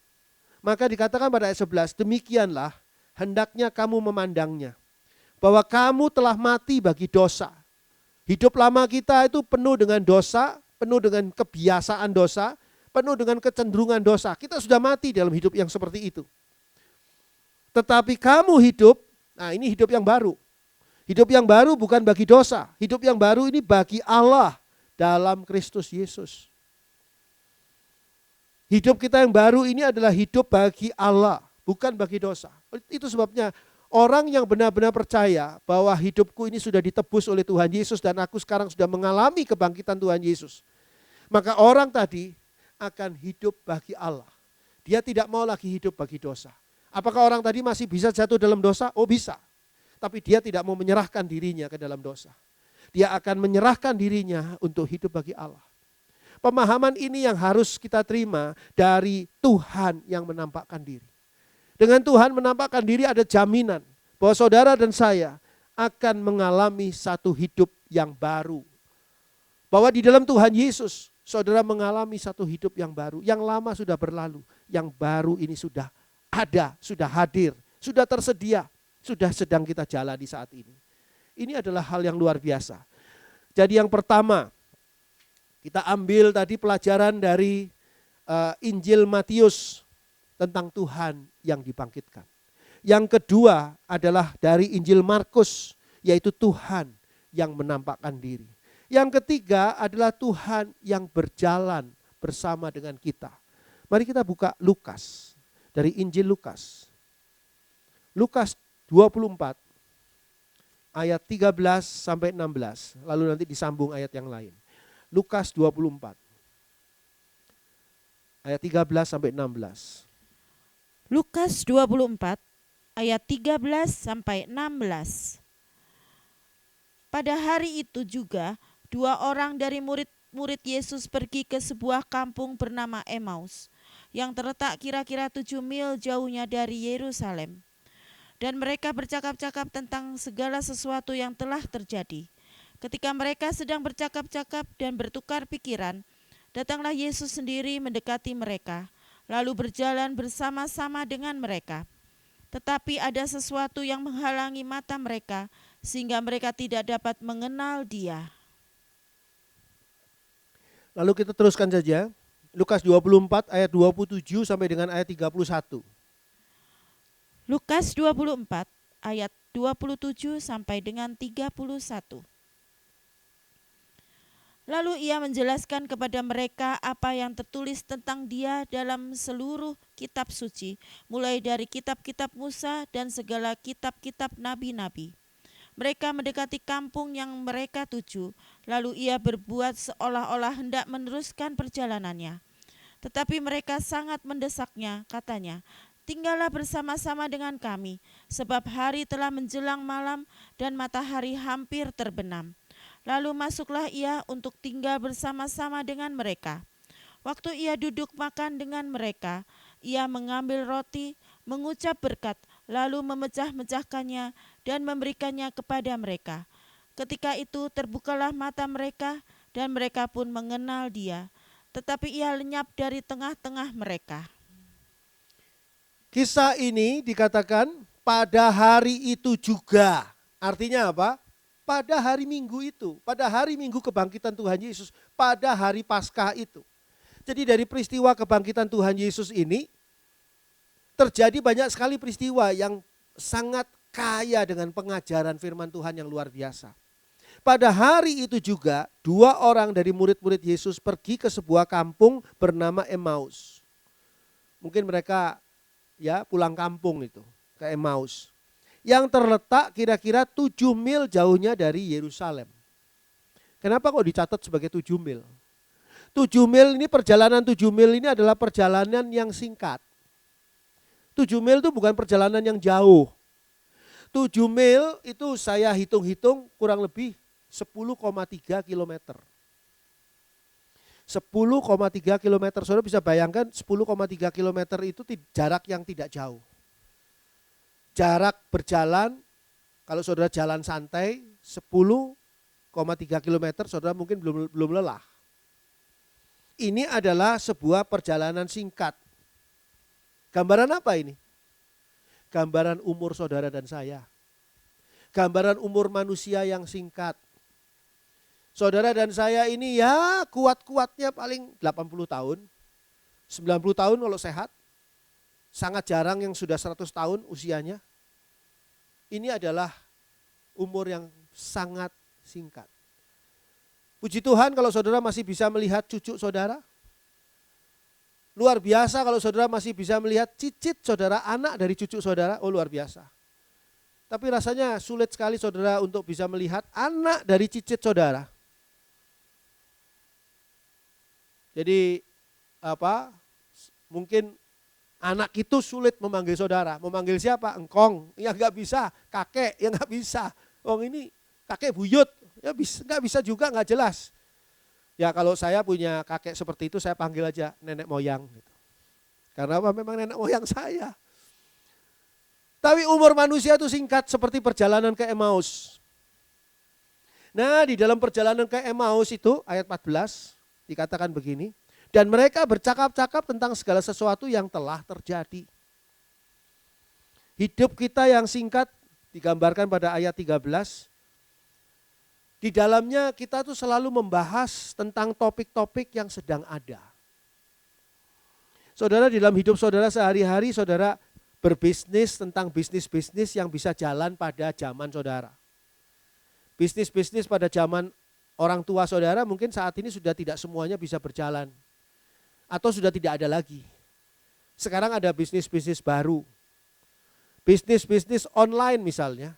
maka dikatakan pada ayat 11, demikianlah hendaknya kamu memandangnya, bahwa kamu telah mati bagi dosa. Hidup lama kita itu penuh dengan dosa, penuh dengan kebiasaan dosa, penuh dengan kecenderungan dosa. Kita sudah mati dalam hidup yang seperti itu. Tetapi kamu hidup, nah ini hidup yang baru. Hidup yang baru bukan bagi dosa. Hidup yang baru ini bagi Allah dalam Kristus Yesus. Hidup kita yang baru ini adalah hidup bagi Allah, bukan bagi dosa. Itu sebabnya orang yang benar-benar percaya bahwa hidupku ini sudah ditebus oleh Tuhan Yesus dan aku sekarang sudah mengalami kebangkitan Tuhan Yesus. Maka orang tadi akan hidup bagi Allah. Dia tidak mau lagi hidup bagi dosa. Apakah orang tadi masih bisa jatuh dalam dosa? Oh bisa. Tapi dia tidak mau menyerahkan dirinya ke dalam dosa. Dia akan menyerahkan dirinya untuk hidup bagi Allah. Pemahaman ini yang harus kita terima dari Tuhan yang menampakkan diri. Dengan Tuhan menampakkan diri ada jaminan bahwa saudara dan saya akan mengalami satu hidup yang baru. Bahwa di dalam Tuhan Yesus saudara mengalami satu hidup yang baru. Yang lama sudah berlalu, yang baru ini sudah ada, sudah hadir, sudah tersedia, sudah sedang kita jalani saat ini. Ini adalah hal yang luar biasa. Jadi yang pertama, kita ambil tadi pelajaran dari Injil Matius tentang Tuhan yang dibangkitkan. Yang kedua adalah dari Injil Markus, yaitu Tuhan yang menampakkan diri. Yang ketiga adalah Tuhan yang berjalan bersama dengan kita. Mari kita buka Lukas. Dari Injil Lukas. Lukas 24 ayat 13 sampai 16. Lalu nanti disambung ayat yang lain. Lukas 24 ayat 13 sampai 16. Lukas 24 ayat 13 sampai 16. Pada hari itu juga 2 orang dari murid-murid Yesus pergi ke sebuah kampung bernama Emmaus yang terletak kira-kira 7 mil jauhnya dari Yerusalem. Dan mereka bercakap-cakap tentang segala sesuatu yang telah terjadi. Ketika mereka sedang bercakap-cakap dan bertukar pikiran, datanglah Yesus sendiri mendekati mereka, lalu berjalan bersama-sama dengan mereka. Tetapi ada sesuatu yang menghalangi mata mereka, sehingga mereka tidak dapat mengenal Dia. Lalu kita teruskan saja. Lukas 24 ayat 27 sampai dengan ayat 31. Lukas 24 ayat 27 sampai dengan 31. Lalu ia menjelaskan kepada mereka apa yang tertulis tentang Dia dalam seluruh kitab suci, mulai dari kitab-kitab Musa dan segala kitab-kitab nabi-nabi. Mereka mendekati kampung yang mereka tuju, lalu ia berbuat seolah-olah hendak meneruskan perjalanannya. Tetapi mereka sangat mendesaknya, katanya, "Tinggallah bersama-sama dengan kami, sebab hari telah menjelang malam dan matahari hampir terbenam." Lalu masuklah ia untuk tinggal bersama-sama dengan mereka. Waktu ia duduk makan dengan mereka, ia mengambil roti, mengucap berkat, lalu memecah-mecahkannya dan memberikannya kepada mereka. Ketika itu terbukalah mata mereka dan mereka pun mengenal Dia, tetapi ia lenyap dari tengah-tengah mereka. Kisah ini dikatakan pada hari itu juga. Artinya apa? Pada hari Minggu itu, pada hari Minggu kebangkitan Tuhan Yesus, pada hari Paskah itu. Jadi dari peristiwa kebangkitan Tuhan Yesus ini, terjadi banyak sekali peristiwa yang sangat kaya dengan pengajaran firman Tuhan yang luar biasa. Pada hari itu juga 2 orang dari murid-murid Yesus pergi ke sebuah kampung bernama Emmaus. Mungkin mereka ya pulang kampung itu ke Emmaus. Yang terletak kira-kira 7 mil jauhnya dari Yerusalem. Kenapa kok dicatat sebagai 7 mil? 7 mil ini, perjalanan 7 mil ini adalah perjalanan yang singkat. 7 mil itu bukan perjalanan yang jauh. 7 mil itu saya hitung-hitung kurang lebih 10,3 kilometer. 10,3 kilometer, saudara bisa bayangkan 10,3 kilometer itu jarak yang tidak jauh. Jarak berjalan, kalau saudara jalan santai 10,3 kilometer, saudara mungkin belum lelah. Ini adalah sebuah perjalanan singkat. Gambaran apa ini? Gambaran umur saudara dan saya. Gambaran umur manusia yang singkat. Saudara dan saya ini ya kuat-kuatnya paling 80 tahun, 90 tahun kalau sehat. Sangat jarang yang sudah 100 tahun usianya. Ini adalah umur yang sangat singkat. Puji Tuhan kalau saudara masih bisa melihat cucu saudara. Luar biasa kalau saudara masih bisa melihat cicit saudara, anak dari cucu saudara. Oh luar biasa. Tapi rasanya sulit sekali saudara untuk bisa melihat anak dari cicit saudara. Jadi mungkin anak itu sulit memanggil saudara. Memanggil siapa? Engkong. Ya enggak bisa. Kakek. Ya enggak bisa. Oh ini kakek buyut. Ya enggak bisa juga, enggak jelas. Ya kalau saya punya kakek seperti itu saya panggil aja nenek moyang. Gitu. Karena apa? Memang nenek moyang saya. Tapi umur manusia itu singkat seperti perjalanan ke Emmaus. Nah di dalam perjalanan ke Emmaus itu ayat 14 dikatakan begini. Dan mereka bercakap-cakap tentang segala sesuatu yang telah terjadi. Hidup kita yang singkat digambarkan pada ayat 13. Di dalamnya kita tuh selalu membahas tentang topik-topik yang sedang ada. Saudara, di dalam hidup saudara sehari-hari saudara berbisnis tentang bisnis-bisnis yang bisa jalan pada zaman saudara. Bisnis-bisnis pada zaman orang tua saudara mungkin saat ini sudah tidak semuanya bisa berjalan. Atau sudah tidak ada lagi. Sekarang ada bisnis-bisnis baru. Bisnis-bisnis online misalnya,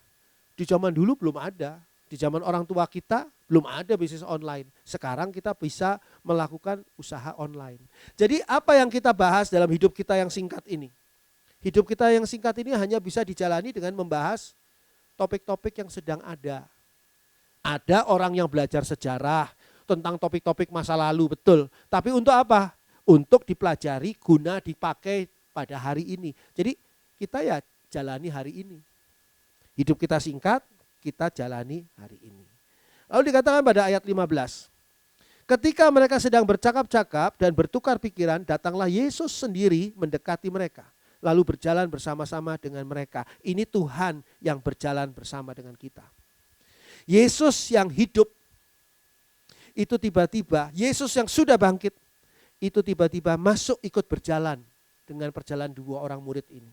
di zaman dulu belum ada. Di zaman orang tua kita belum ada bisnis online. Sekarang kita bisa melakukan usaha online. Jadi apa yang kita bahas dalam hidup kita yang singkat ini? Hidup kita yang singkat ini hanya bisa dijalani dengan membahas topik-topik yang sedang ada. Ada orang yang belajar sejarah tentang topik-topik masa lalu, betul. Tapi untuk apa? Untuk dipelajari guna dipakai pada hari ini. Jadi kita ya jalani hari ini. Hidup kita singkat, kita jalani hari ini. Lalu dikatakan pada ayat 15. Ketika mereka sedang bercakap-cakap dan bertukar pikiran, datanglah Yesus sendiri mendekati mereka. Lalu berjalan bersama-sama dengan mereka. Ini Tuhan yang berjalan bersama dengan kita. Yesus yang hidup, itu tiba-tiba, Yesus yang sudah bangkit, itu tiba-tiba masuk ikut berjalan dengan perjalanan dua orang murid ini.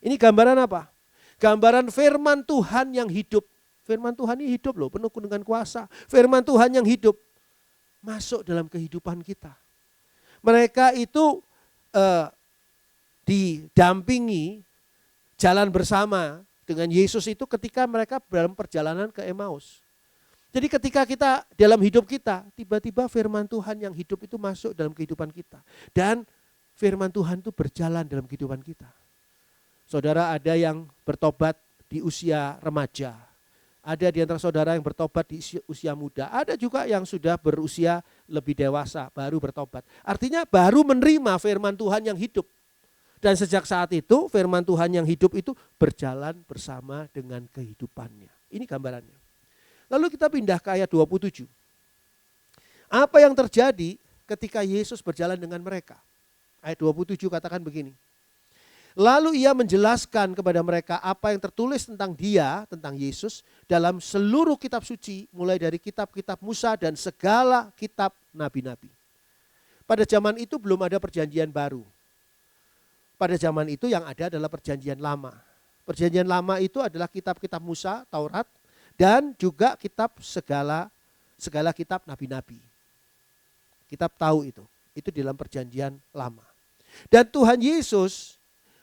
Ini gambaran apa? Gambaran firman Tuhan yang hidup. Firman Tuhan ini hidup loh, penuh dengan kuasa. Firman Tuhan yang hidup masuk dalam kehidupan kita. Mereka itu didampingi jalan bersama dengan Yesus itu ketika mereka dalam perjalanan ke Emmaus. Jadi ketika kita dalam hidup kita, tiba-tiba firman Tuhan yang hidup itu masuk dalam kehidupan kita. Dan firman Tuhan itu berjalan dalam kehidupan kita. Saudara, ada yang bertobat di usia remaja. Ada di antara saudara yang bertobat di usia muda. Ada juga yang sudah berusia lebih dewasa, baru bertobat. Artinya baru menerima firman Tuhan yang hidup. Dan sejak saat itu firman Tuhan yang hidup itu berjalan bersama dengan kehidupannya. Ini gambarannya. Lalu kita pindah ke ayat 27. Apa yang terjadi ketika Yesus berjalan dengan mereka? Ayat 27 katakan begini. Lalu ia menjelaskan kepada mereka apa yang tertulis tentang dia, tentang Yesus, dalam seluruh kitab suci, mulai dari kitab-kitab Musa dan segala kitab nabi-nabi. Pada zaman itu belum ada perjanjian baru. Pada zaman itu yang ada adalah perjanjian lama. Perjanjian lama itu adalah kitab-kitab Musa, Taurat, dan juga kitab segala kitab nabi-nabi. Kitab tahu itu di dalam perjanjian lama. Dan Tuhan Yesus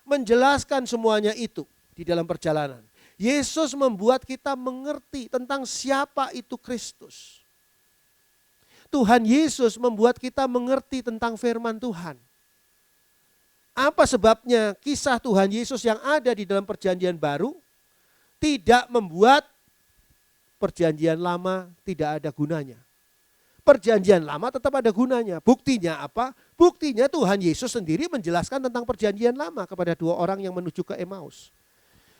menjelaskan semuanya itu di dalam perjalanan. Yesus membuat kita mengerti tentang siapa itu Kristus. Tuhan Yesus membuat kita mengerti tentang firman Tuhan. Apa sebabnya kisah Tuhan Yesus yang ada di dalam perjanjian baru tidak membuat perjanjian lama tidak ada gunanya? Perjanjian lama tetap ada gunanya. Buktinya apa? Buktinya Tuhan Yesus sendiri menjelaskan tentang perjanjian lama kepada dua orang yang menuju ke Emmaus.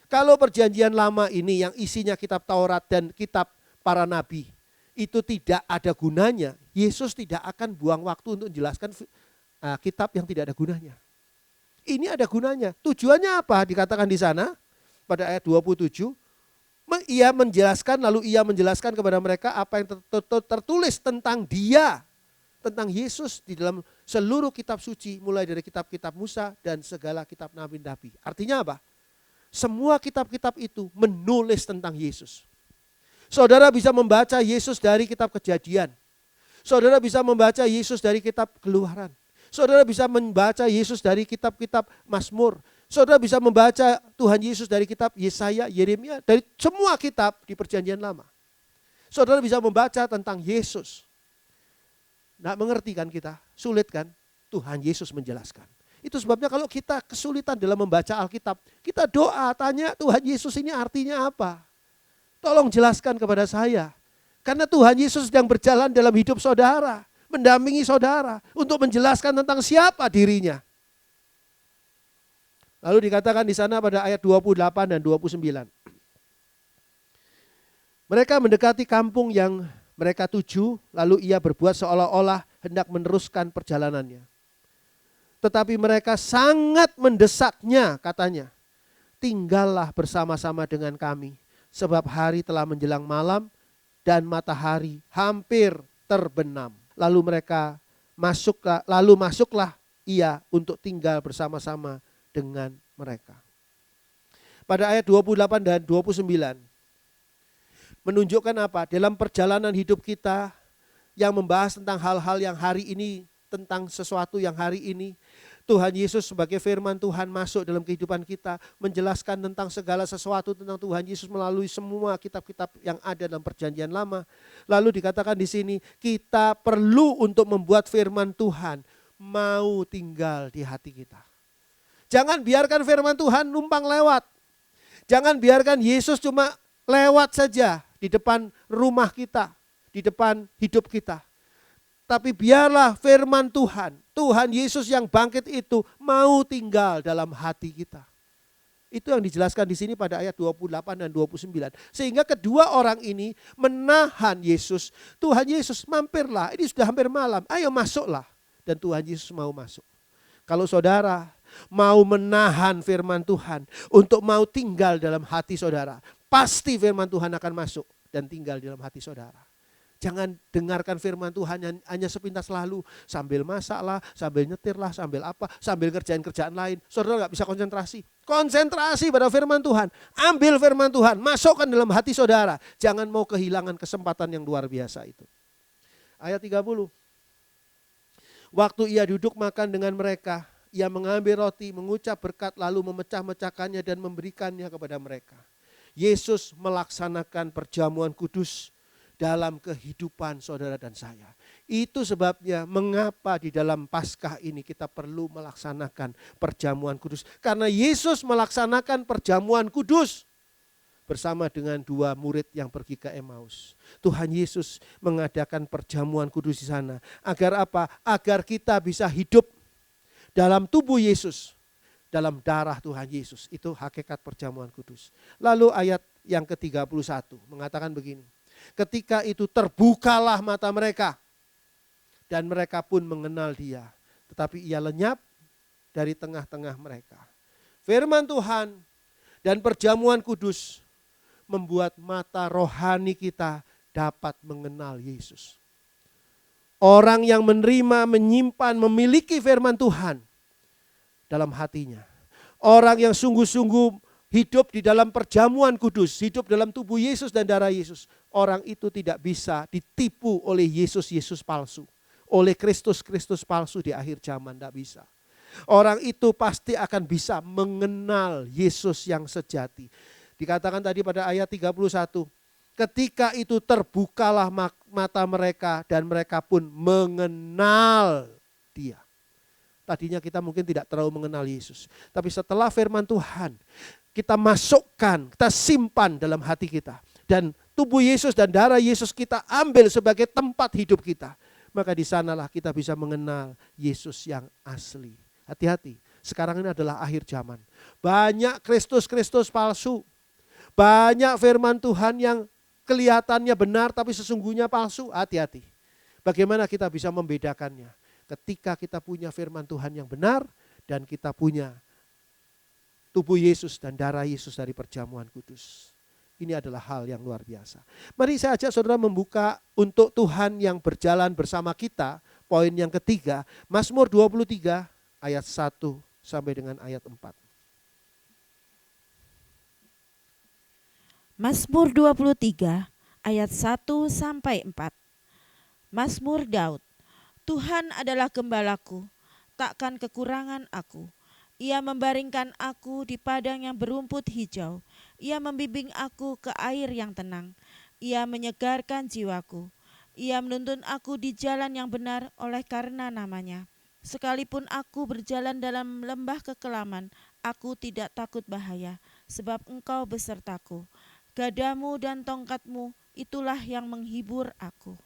Kalau perjanjian lama ini yang isinya kitab Taurat dan kitab para nabi itu tidak ada gunanya, Yesus tidak akan buang waktu untuk menjelaskan kitab yang tidak ada gunanya. Ini ada gunanya. Tujuannya apa? Dikatakan di sana pada ayat 27. Ia menjelaskan kepada mereka apa yang tertulis tentang dia, tentang Yesus di dalam seluruh kitab suci, mulai dari kitab-kitab Musa dan segala kitab nabi-nabi. Artinya apa? Semua kitab-kitab itu menulis tentang Yesus. Saudara bisa membaca Yesus dari kitab Kejadian. Saudara bisa membaca Yesus dari kitab Keluaran. Saudara bisa membaca Yesus dari kitab-kitab Mazmur. Saudara bisa membaca Tuhan Yesus dari kitab Yesaya, Yeremia, dari semua kitab di perjanjian lama. Saudara bisa membaca tentang Yesus. Nggak mengerti kan kita? Sulit kan? Tuhan Yesus menjelaskan. Itu sebabnya kalau kita kesulitan dalam membaca Alkitab, kita doa, tanya Tuhan Yesus ini artinya apa? Tolong jelaskan kepada saya. Karena Tuhan Yesus sedang berjalan dalam hidup saudara, mendampingi saudara untuk menjelaskan tentang siapa dirinya. Lalu dikatakan di sana pada ayat 28 dan 29. Mereka mendekati kampung yang mereka tuju, lalu ia berbuat seolah-olah hendak meneruskan perjalanannya. Tetapi mereka sangat mendesaknya, katanya. Tinggallah bersama-sama dengan kami, sebab hari telah menjelang malam dan matahari hampir terbenam. Lalu masuklah ia untuk tinggal bersama-sama dengan mereka. Pada ayat 28 dan 29 menunjukkan apa? Dalam perjalanan hidup kita yang membahas tentang hal-hal yang hari ini, tentang sesuatu yang hari ini, Tuhan Yesus sebagai firman Tuhan masuk dalam kehidupan kita, menjelaskan tentang segala sesuatu tentang Tuhan Yesus melalui semua kitab-kitab yang ada dalam perjanjian lama. Lalu dikatakan di sini, kita perlu untuk membuat firman Tuhan mau tinggal di hati kita. Jangan biarkan firman Tuhan numpang lewat. Jangan biarkan Yesus cuma lewat saja di depan rumah kita, di depan hidup kita. Tapi biarlah firman Tuhan, Tuhan Yesus yang bangkit itu mau tinggal dalam hati kita. Itu yang dijelaskan di sini pada ayat 28 dan 29. Sehingga kedua orang ini menahan Yesus. Tuhan Yesus, mampirlah, ini sudah hampir malam, ayo masuklah. Dan Tuhan Yesus mau masuk. Kalau saudara mau menahan firman Tuhan untuk mau tinggal dalam hati saudara, pasti firman Tuhan akan masuk dan tinggal dalam hati saudara. Jangan dengarkan firman Tuhan hanya sepintas lalu. Sambil masak lah, sambil nyetir lah, sambil apa, sambil kerjaan lain. Saudara gak bisa konsentrasi. Konsentrasi pada firman Tuhan. Ambil firman Tuhan, masukkan dalam hati saudara. Jangan mau kehilangan kesempatan yang luar biasa itu. Ayat 30. Waktu ia duduk makan dengan mereka, ia mengambil roti, mengucap berkat, lalu memecah-mecahkannya dan memberikannya kepada mereka. Yesus melaksanakan perjamuan kudus dalam kehidupan saudara dan saya. Itu sebabnya mengapa di dalam Paskah ini kita perlu melaksanakan perjamuan kudus. Karena Yesus melaksanakan perjamuan kudus bersama dengan dua murid yang pergi ke Emmaus. Tuhan Yesus mengadakan perjamuan kudus di sana. Agar apa? Agar kita bisa hidup dalam tubuh Yesus, dalam darah Tuhan Yesus. Itu hakikat perjamuan kudus. Lalu ayat yang ke-31 mengatakan begini. Ketika itu terbukalah mata mereka dan mereka pun mengenal Dia. Tetapi ia lenyap dari tengah-tengah mereka. Firman Tuhan dan perjamuan kudus membuat mata rohani kita dapat mengenal Yesus. Orang yang menerima, menyimpan, memiliki firman Tuhan dalam hatinya. Orang yang sungguh-sungguh hidup di dalam perjamuan kudus, hidup dalam tubuh Yesus dan darah Yesus. Orang itu tidak bisa ditipu oleh Yesus palsu. Oleh Kristus palsu di akhir zaman, tidak bisa. Orang itu pasti akan bisa mengenal Yesus yang sejati. Dikatakan tadi pada ayat 31. Ketika itu terbukalah mata mereka dan mereka pun mengenal Dia. Tadinya kita mungkin tidak terlalu mengenal Yesus. Tapi setelah firman Tuhan kita masukkan, kita simpan dalam hati kita. Dan tubuh Yesus dan darah Yesus kita ambil sebagai tempat hidup kita. Maka di sanalah kita bisa mengenal Yesus yang asli. Hati-hati, sekarang ini adalah akhir zaman. Banyak Kristus palsu. Banyak firman Tuhan yang kelihatannya benar tapi sesungguhnya palsu. Hati-hati. Bagaimana kita bisa membedakannya? Ketika kita punya firman Tuhan yang benar dan kita punya tubuh Yesus dan darah Yesus dari perjamuan kudus. Ini adalah hal yang luar biasa. Mari saya ajak saudara membuka untuk Tuhan yang berjalan bersama kita. Poin yang ketiga, Mazmur 23 ayat 1 sampai dengan ayat 4. Mazmur 23 ayat 1 sampai 4. Mazmur Daud. Tuhan adalah gembalaku, takkan kekurangan aku. Ia membaringkan aku di padang yang berumput hijau. Ia membimbing aku ke air yang tenang. Ia menyegarkan jiwaku. Ia menuntun aku di jalan yang benar oleh karena namanya. Sekalipun aku berjalan dalam lembah kekelaman, aku tidak takut bahaya, sebab Engkau besertaku. Gadamu dan tongkatmu, itulah yang menghibur aku.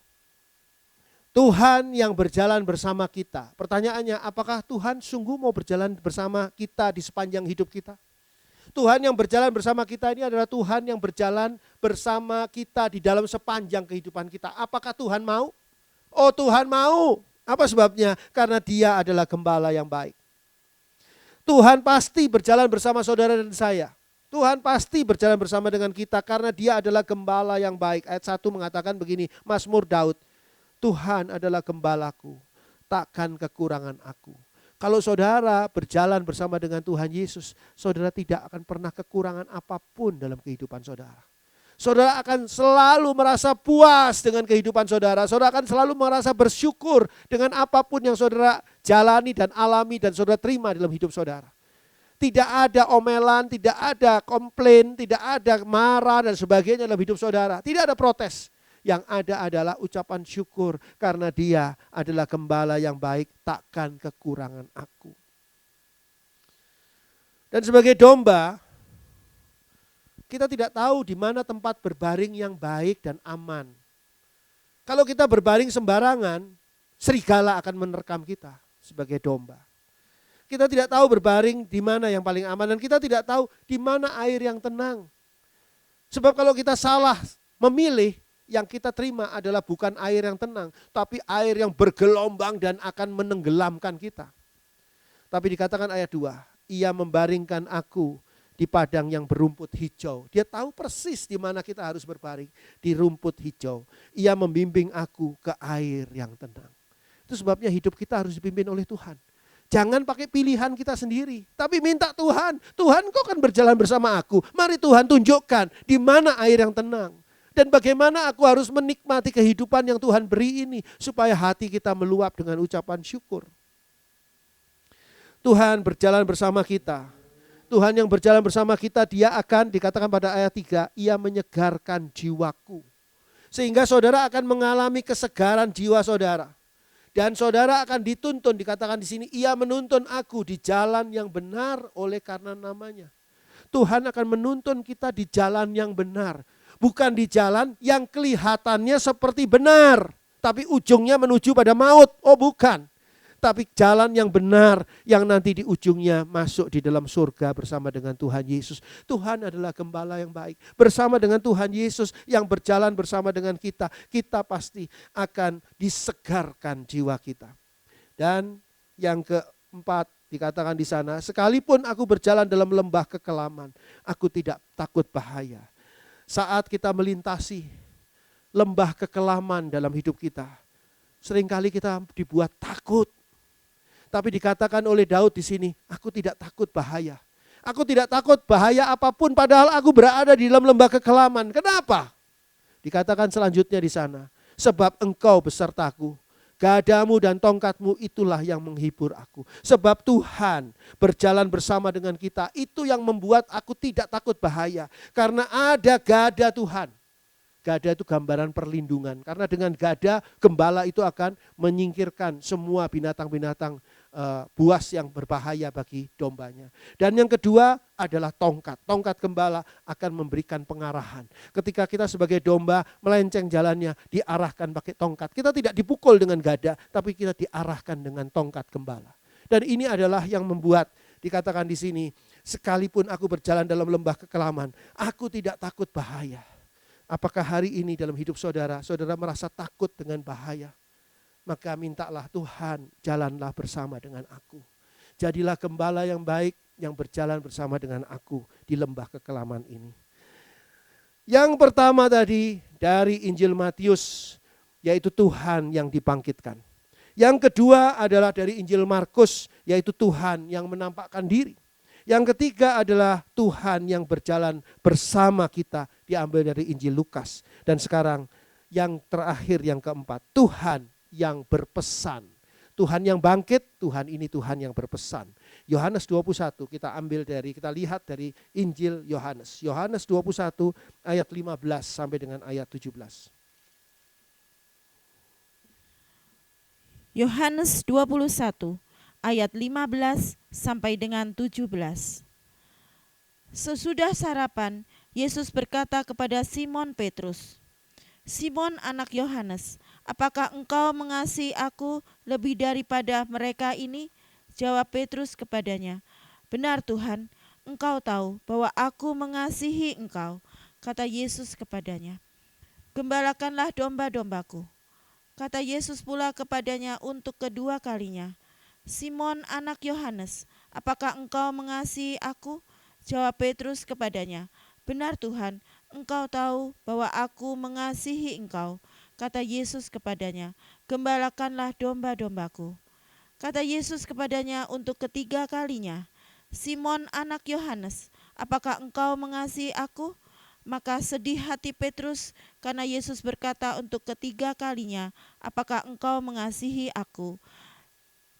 Tuhan yang berjalan bersama kita. Pertanyaannya, apakah Tuhan sungguh mau berjalan bersama kita di sepanjang hidup kita? Tuhan yang berjalan bersama kita ini adalah Tuhan yang berjalan bersama kita di dalam sepanjang kehidupan kita. Apakah Tuhan mau? Oh, Tuhan mau. Apa sebabnya? Karena Dia adalah gembala yang baik. Tuhan pasti berjalan bersama saudara dan saya. Tuhan pasti berjalan bersama dengan kita karena Dia adalah gembala yang baik. Ayat 1 mengatakan begini, Mazmur Daud. Tuhan adalah gembalaku, takkan kekurangan aku. Kalau saudara berjalan bersama dengan Tuhan Yesus, saudara tidak akan pernah kekurangan apapun dalam kehidupan saudara. Saudara akan selalu merasa puas dengan kehidupan saudara. Saudara akan selalu merasa bersyukur dengan apapun yang saudara jalani dan alami dan saudara terima dalam hidup saudara. Tidak ada omelan, tidak ada komplain, tidak ada marah dan sebagainya dalam hidup saudara. Tidak ada protes. Yang ada adalah ucapan syukur karena Dia adalah gembala yang baik, takkan kekurangan aku. Dan sebagai domba, kita tidak tahu di mana tempat berbaring yang baik dan aman. Kalau kita berbaring sembarangan, serigala akan menerkam kita sebagai domba. Kita tidak tahu berbaring di mana yang paling aman dan kita tidak tahu di mana air yang tenang. Sebab kalau kita salah memilih, yang kita terima adalah bukan air yang tenang, tapi air yang bergelombang dan akan menenggelamkan kita. Tapi dikatakan ayat 2, Ia membaringkan aku di padang yang berumput hijau. Dia tahu persis di mana kita harus berbaring, di rumput hijau. Ia membimbing aku ke air yang tenang. Itu sebabnya hidup kita harus dipimpin oleh Tuhan. Jangan pakai pilihan kita sendiri, tapi minta Tuhan. Tuhan, Kau kan berjalan bersama aku. Mari Tuhan tunjukkan di mana air yang tenang. Dan bagaimana aku harus menikmati kehidupan yang Tuhan beri ini, supaya hati kita meluap dengan ucapan syukur. Tuhan berjalan bersama kita. Tuhan yang berjalan bersama kita, Dia akan, dikatakan pada ayat 3, Ia menyegarkan jiwaku. Sehingga saudara akan mengalami kesegaran jiwa saudara. Dan saudara akan dituntun, dikatakan di sini, Ia menuntun aku di jalan yang benar oleh karena namanya. Tuhan akan menuntun kita di jalan yang benar. Bukan di jalan yang kelihatannya seperti benar, tapi ujungnya menuju pada maut. Oh bukan. Tapi jalan yang benar yang nanti di ujungnya masuk di dalam surga bersama dengan Tuhan Yesus. Tuhan adalah gembala yang baik. Bersama dengan Tuhan Yesus yang berjalan bersama dengan kita, kita pasti akan disegarkan jiwa kita. Dan yang keempat dikatakan di sana, sekalipun aku berjalan dalam lembah kekelaman, aku tidak takut bahaya. Saat kita melintasi lembah kekelaman dalam hidup kita, seringkali kita dibuat takut. Tapi dikatakan oleh Daud di sini, aku tidak takut bahaya. Aku tidak takut bahaya apapun padahal aku berada di dalam lembah kekelaman. Kenapa? Dikatakan selanjutnya di sana, sebab Engkau besertaku, gadamu dan tongkatmu itulah yang menghibur aku. Sebab Tuhan berjalan bersama dengan kita, itu yang membuat aku tidak takut bahaya. Karena ada gada Tuhan. Gada itu gambaran perlindungan. Karena dengan gada, gembala itu akan menyingkirkan semua binatang-binatang buas yang berbahaya bagi dombanya. Dan yang kedua adalah tongkat. Tongkat gembala akan memberikan pengarahan. Ketika kita sebagai domba melenceng jalannya, diarahkan pakai tongkat. Kita tidak dipukul dengan gada, tapi kita diarahkan dengan tongkat gembala. Dan ini adalah yang membuat, dikatakan di sini, sekalipun aku berjalan dalam lembah kekelaman, aku tidak takut bahaya. Apakah hari ini dalam hidup saudara, saudara merasa takut dengan bahaya? Maka mintalah Tuhan, jalanlah bersama dengan aku. Jadilah gembala yang baik yang berjalan bersama dengan aku di lembah kekelaman ini. Yang pertama tadi dari Injil Matius, yaitu Tuhan yang dibangkitkan. Yang kedua adalah dari Injil Markus, yaitu Tuhan yang menampakkan diri. Yang ketiga adalah Tuhan yang berjalan bersama kita, diambil dari Injil Lukas. Dan sekarang yang terakhir, yang keempat, Tuhan yang berpesan. Tuhan yang bangkit, Tuhan ini Tuhan yang berpesan. Yohanes 21 kita lihat dari Injil Yohanes. Yohanes 21 ayat 15 sampai dengan ayat 17. Yohanes 21 ayat 15 sampai dengan 17. Sesudah sarapan, Yesus berkata kepada Simon Petrus, Simon anak Yohanes, apakah engkau mengasihi aku lebih daripada mereka ini? Jawab Petrus kepadanya, benar Tuhan, engkau tahu bahwa aku mengasihi engkau. Kata Yesus kepadanya, gembalakanlah domba-dombaku. Kata Yesus pula kepadanya untuk kedua kalinya, Simon anak Yohanes, apakah engkau mengasihi aku? Jawab Petrus kepadanya, benar Tuhan, engkau tahu bahwa aku mengasihi engkau. Kata Yesus kepadanya, gembalakanlah domba-dombaku. Kata Yesus kepadanya untuk ketiga kalinya, Simon anak Yohanes, apakah engkau mengasihi aku? Maka sedih hati Petrus karena Yesus berkata untuk ketiga kalinya, "Apakah engkau mengasihi aku?"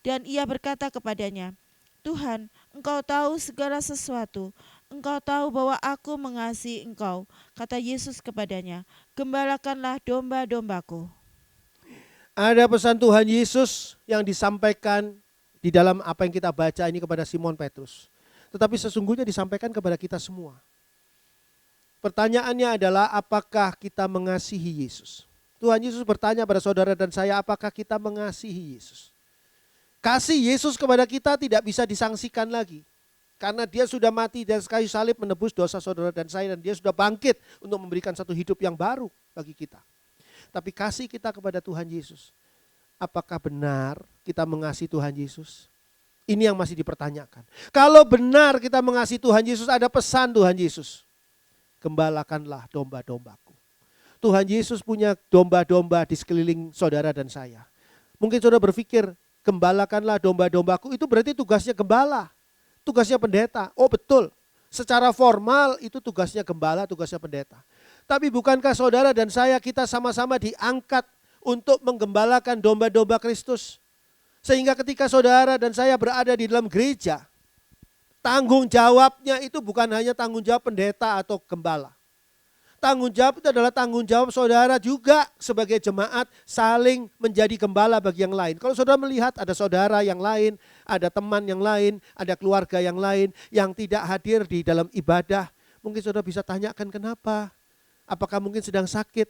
Dan ia berkata kepadanya, "Tuhan, engkau tahu segala sesuatu. Engkau tahu bahwa aku mengasihi engkau." Kata Yesus kepadanya, "Gembalakanlah domba-dombaku." Ada pesan Tuhan Yesus yang disampaikan di dalam apa yang kita baca ini kepada Simon Petrus. Tetapi sesungguhnya disampaikan kepada kita semua. Pertanyaannya adalah apakah kita mengasihi Yesus? Tuhan Yesus bertanya pada saudara dan saya, apakah kita mengasihi Yesus? Kasih Yesus kepada kita tidak bisa disangsikan lagi. Karena dia sudah mati dan kayu salib menebus dosa saudara dan saya, dan dia sudah bangkit untuk memberikan satu hidup yang baru bagi kita. Tapi kasih kita kepada Tuhan Yesus, apakah benar kita mengasihi Tuhan Yesus? Ini yang masih dipertanyakan. Kalau benar kita mengasihi Tuhan Yesus, ada pesan Tuhan Yesus. Gembalakanlah domba-dombaku. Tuhan Yesus punya domba-domba di sekeliling saudara dan saya. Mungkin saudara berpikir, gembalakanlah domba-dombaku, itu berarti tugasnya gembala, tugasnya pendeta. Oh betul, secara formal itu tugasnya gembala, tugasnya pendeta. Tapi bukankah saudara dan saya, kita sama-sama diangkat untuk menggembalakan domba-domba Kristus? Sehingga ketika saudara dan saya berada di dalam gereja, tanggung jawabnya itu bukan hanya tanggung jawab pendeta atau gembala. Tanggung jawab itu adalah tanggung jawab saudara juga sebagai jemaat saling menjadi gembala bagi yang lain. Kalau saudara melihat ada saudara yang lain, ada teman yang lain, ada keluarga yang lain yang tidak hadir di dalam ibadah, mungkin saudara bisa tanyakan kenapa. Apakah mungkin sedang sakit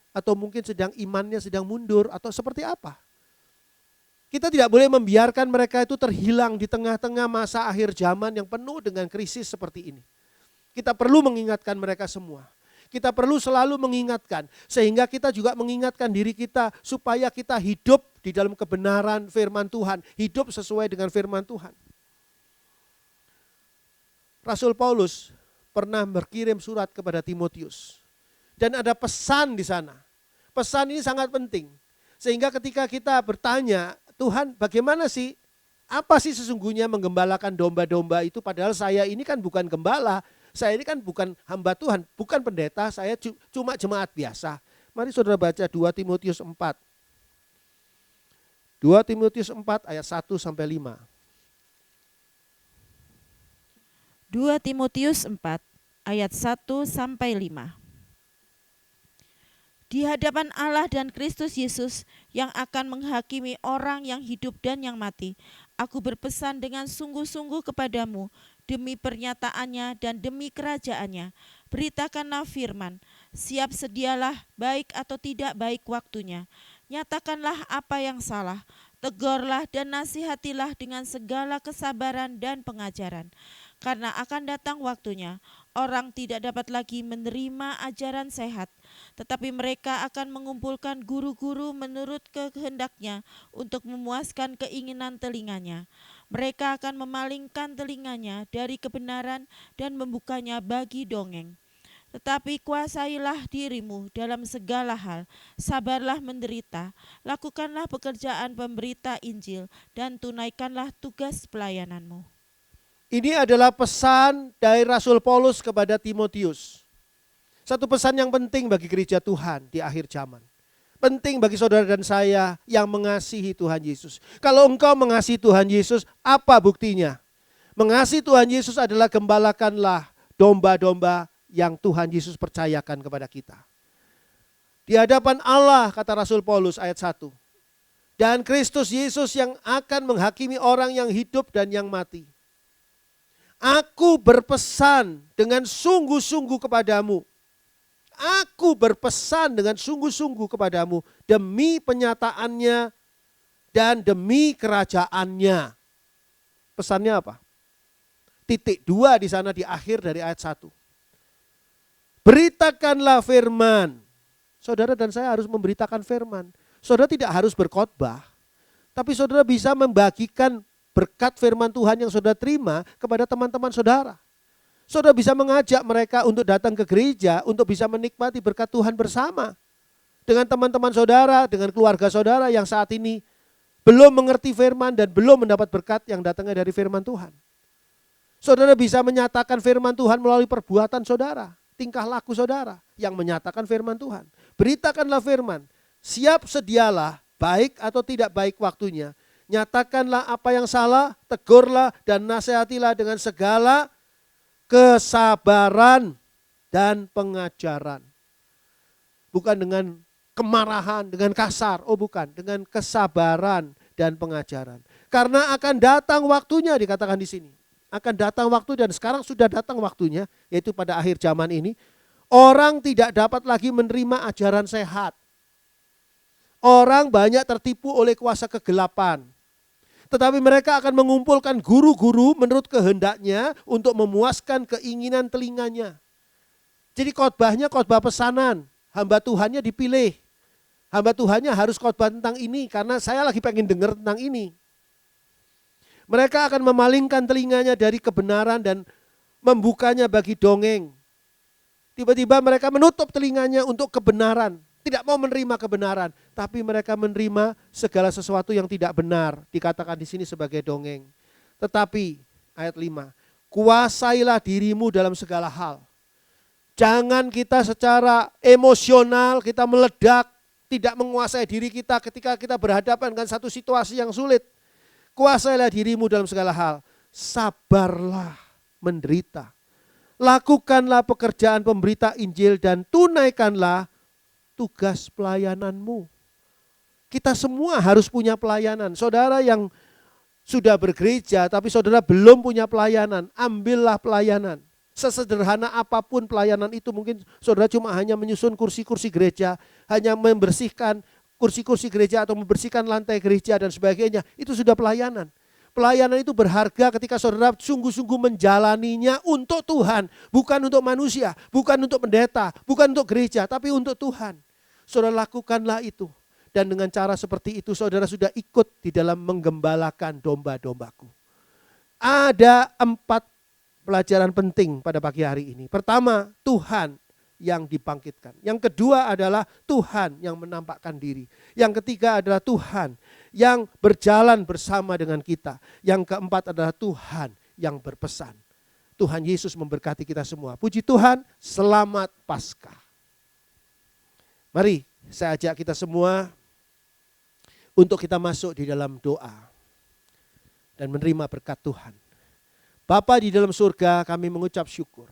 atau mungkin sedang imannya sedang mundur atau seperti apa? Kita tidak boleh membiarkan mereka itu terhilang di tengah-tengah masa akhir zaman yang penuh dengan krisis seperti ini. Kita perlu mengingatkan mereka semua. Kita perlu selalu mengingatkan, sehingga kita juga mengingatkan diri kita supaya kita hidup di dalam kebenaran firman Tuhan, hidup sesuai dengan firman Tuhan. Rasul Paulus pernah berkirim surat kepada Timotius dan ada pesan di sana. Pesan ini sangat penting, sehingga ketika kita bertanya, Tuhan bagaimana sih, apa sih sesungguhnya menggembalakan domba-domba itu, padahal saya ini kan bukan gembala, saya ini kan bukan hamba Tuhan, bukan pendeta, saya cuma jemaat biasa. Mari saudara baca 2 Timotius 4. 2 Timotius 4 ayat 1 sampai 5. 2 Timotius 4 ayat 1 sampai 5. Di hadapan Allah dan Kristus Yesus yang akan menghakimi orang yang hidup dan yang mati, aku berpesan dengan sungguh-sungguh kepadamu demi pernyataannya dan demi kerajaannya. Beritakanlah firman, siap sedialah baik atau tidak baik waktunya. Nyatakanlah apa yang salah, tegurlah dan nasihatilah dengan segala kesabaran dan pengajaran. Karena akan datang waktunya, orang tidak dapat lagi menerima ajaran sehat, tetapi mereka akan mengumpulkan guru-guru menurut kehendaknya untuk memuaskan keinginan telinganya. Mereka akan memalingkan telinganya dari kebenaran dan membukanya bagi dongeng. Tetapi kuasailah dirimu dalam segala hal, sabarlah menderita, lakukanlah pekerjaan pemberita Injil, dan tunaikanlah tugas pelayananmu. Ini adalah pesan dari Rasul Paulus kepada Timotius. Satu pesan yang penting bagi gereja Tuhan di akhir zaman. Penting bagi saudara dan saya yang mengasihi Tuhan Yesus. Kalau engkau mengasihi Tuhan Yesus, apa buktinya? Mengasihi Tuhan Yesus adalah gembalakanlah domba-domba yang Tuhan Yesus percayakan kepada kita. Di hadapan Allah, kata Rasul Paulus ayat 1. Dan Kristus Yesus yang akan menghakimi orang yang hidup dan yang mati. Aku berpesan dengan sungguh-sungguh kepadamu. Aku berpesan dengan sungguh-sungguh kepadamu demi penyataannya dan demi kerajaannya. Pesannya apa? Titik 2 di sana di akhir dari ayat 1. Beritakanlah firman. Saudara dan saya harus memberitakan firman. Saudara tidak harus berkhotbah, tapi saudara bisa membagikan berkat firman Tuhan yang saudara terima kepada teman-teman saudara. Saudara bisa mengajak mereka untuk datang ke gereja, untuk bisa menikmati berkat Tuhan bersama. Dengan teman-teman saudara, dengan keluarga saudara yang saat ini belum mengerti firman dan belum mendapat berkat yang datangnya dari firman Tuhan. Saudara bisa menyatakan firman Tuhan melalui perbuatan saudara. tingkah laku saudara yang menyatakan firman Tuhan. Beritakanlah firman, siap sedialah, baik atau tidak baik waktunya. Nyatakanlah apa yang salah, tegurlah dan nasihatilah dengan segala kesabaran dan pengajaran. Bukan dengan kemarahan, dengan kasar. Oh bukan, dengan kesabaran dan pengajaran. Karena akan datang waktunya, dikatakan di sini. Akan datang waktu dan sekarang sudah datang waktunya, yaitu pada akhir zaman ini. Orang tidak dapat lagi menerima ajaran sehat. Orang banyak tertipu oleh kuasa kegelapan. Tetapi mereka akan mengumpulkan guru-guru menurut kehendaknya untuk memuaskan keinginan telinganya. Jadi khotbahnya khotbah pesanan, hamba Tuhannya dipilih. Hamba Tuhannya harus khotbah tentang ini karena saya lagi pengen dengar tentang ini. Mereka akan memalingkan telinganya dari kebenaran dan membukanya bagi dongeng. Tiba-tiba mereka menutup telinganya untuk kebenaran. Tidak mau menerima kebenaran, tapi mereka menerima segala sesuatu yang tidak benar. Dikatakan di sini sebagai dongeng. Tetapi ayat 5, kuasailah dirimu dalam segala hal. Jangan kita secara emosional kita meledak, tidak menguasai diri kita ketika kita berhadapan dengan satu situasi yang sulit. Kuasailah dirimu dalam segala hal. Sabarlah menderita. Lakukanlah pekerjaan pemberita Injil dan tunaikanlah tugas pelayananmu. Kita semua harus punya pelayanan. Saudara yang sudah bergereja tapi saudara belum punya pelayanan, ambillah pelayanan. Sesederhana apapun pelayanan itu, mungkin saudara cuma hanya menyusun kursi-kursi gereja, hanya membersihkan kursi-kursi gereja atau membersihkan lantai gereja dan sebagainya, itu sudah pelayanan. Pelayanan itu berharga ketika saudara sungguh-sungguh menjalaninya untuk Tuhan, bukan untuk manusia, bukan untuk pendeta, bukan untuk gereja, tapi untuk Tuhan. Saudara lakukanlah itu. Dan dengan cara seperti itu saudara sudah ikut di dalam menggembalakan domba-dombaku. Ada 4 pelajaran penting pada pagi hari ini. Pertama, Tuhan yang dibangkitkan. Yang kedua adalah Tuhan yang menampakkan diri. Yang ketiga adalah Tuhan yang berjalan bersama dengan kita. Yang keempat adalah Tuhan yang berpesan. Tuhan Yesus memberkati kita semua. Puji Tuhan, selamat Paskah. Mari saya ajak kita semua untuk kita masuk di dalam doa dan menerima berkat Tuhan. Bapa di dalam surga, kami mengucap syukur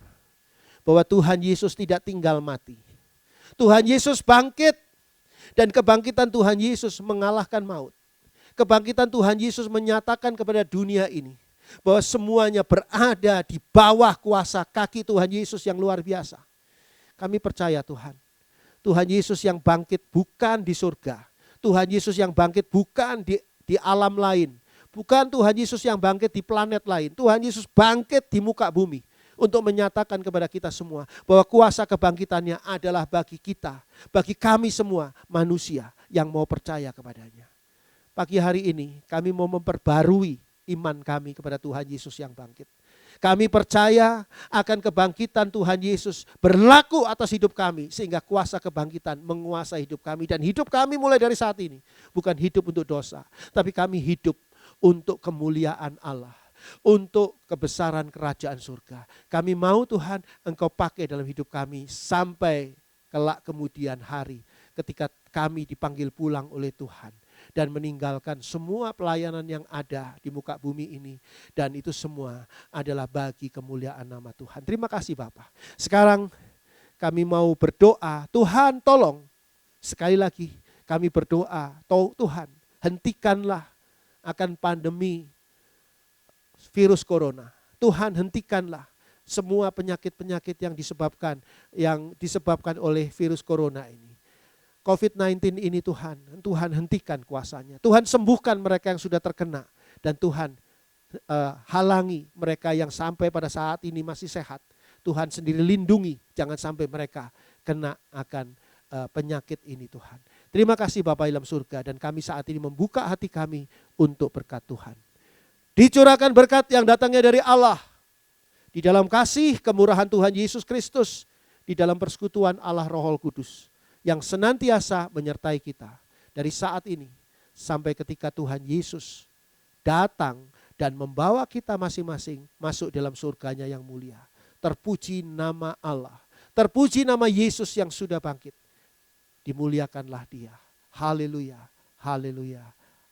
bahwa Tuhan Yesus tidak tinggal mati. Tuhan Yesus bangkit dan kebangkitan Tuhan Yesus mengalahkan maut. Kebangkitan Tuhan Yesus menyatakan kepada dunia ini bahwa semuanya berada di bawah kuasa kaki Tuhan Yesus yang luar biasa. Kami percaya Tuhan. Tuhan Yesus yang bangkit bukan di surga. Tuhan Yesus yang bangkit bukan di alam lain. Bukan Tuhan Yesus yang bangkit di planet lain. Tuhan Yesus bangkit di muka bumi. Untuk menyatakan kepada kita semua bahwa kuasa kebangkitannya adalah bagi kita, bagi kami semua manusia yang mau percaya kepadanya. Pagi hari ini kami mau memperbarui iman kami kepada Tuhan Yesus yang bangkit. Kami percaya akan kebangkitan Tuhan Yesus berlaku atas hidup kami sehingga kuasa kebangkitan menguasai hidup kami. Dan hidup kami mulai dari saat ini bukan hidup untuk dosa, tapi kami hidup untuk kemuliaan Allah. Untuk kebesaran kerajaan surga. Kami mau Tuhan Engkau pakai dalam hidup kami sampai kelak kemudian hari ketika kami dipanggil pulang oleh Tuhan dan meninggalkan semua pelayanan yang ada di muka bumi ini, dan itu semua adalah bagi kemuliaan nama Tuhan. Terima kasih Bapak. Sekarang kami mau berdoa, Tuhan tolong sekali lagi kami berdoa, Tuhan hentikanlah akan pandemi virus corona. Tuhan hentikanlah semua penyakit-penyakit yang disebabkan oleh virus corona ini. COVID-19 ini Tuhan hentikan kuasanya. Tuhan sembuhkan mereka yang sudah terkena. Dan Tuhan halangi mereka yang sampai pada saat ini masih sehat. Tuhan sendiri lindungi, jangan sampai mereka kena akan penyakit ini Tuhan. Terima kasih Bapa dalam surga, dan kami saat ini membuka hati kami untuk berkat Tuhan. Dicurahkan berkat yang datangnya dari Allah. Di dalam kasih kemurahan Tuhan Yesus Kristus. Di dalam persekutuan Allah Roh Kudus. Yang senantiasa menyertai kita. Dari saat ini sampai ketika Tuhan Yesus datang dan membawa kita masing-masing masuk dalam surganya yang mulia. Terpuji nama Allah. Terpuji nama Yesus yang sudah bangkit. Dimuliakanlah dia. Haleluya, haleluya,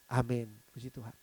amin. Puji Tuhan.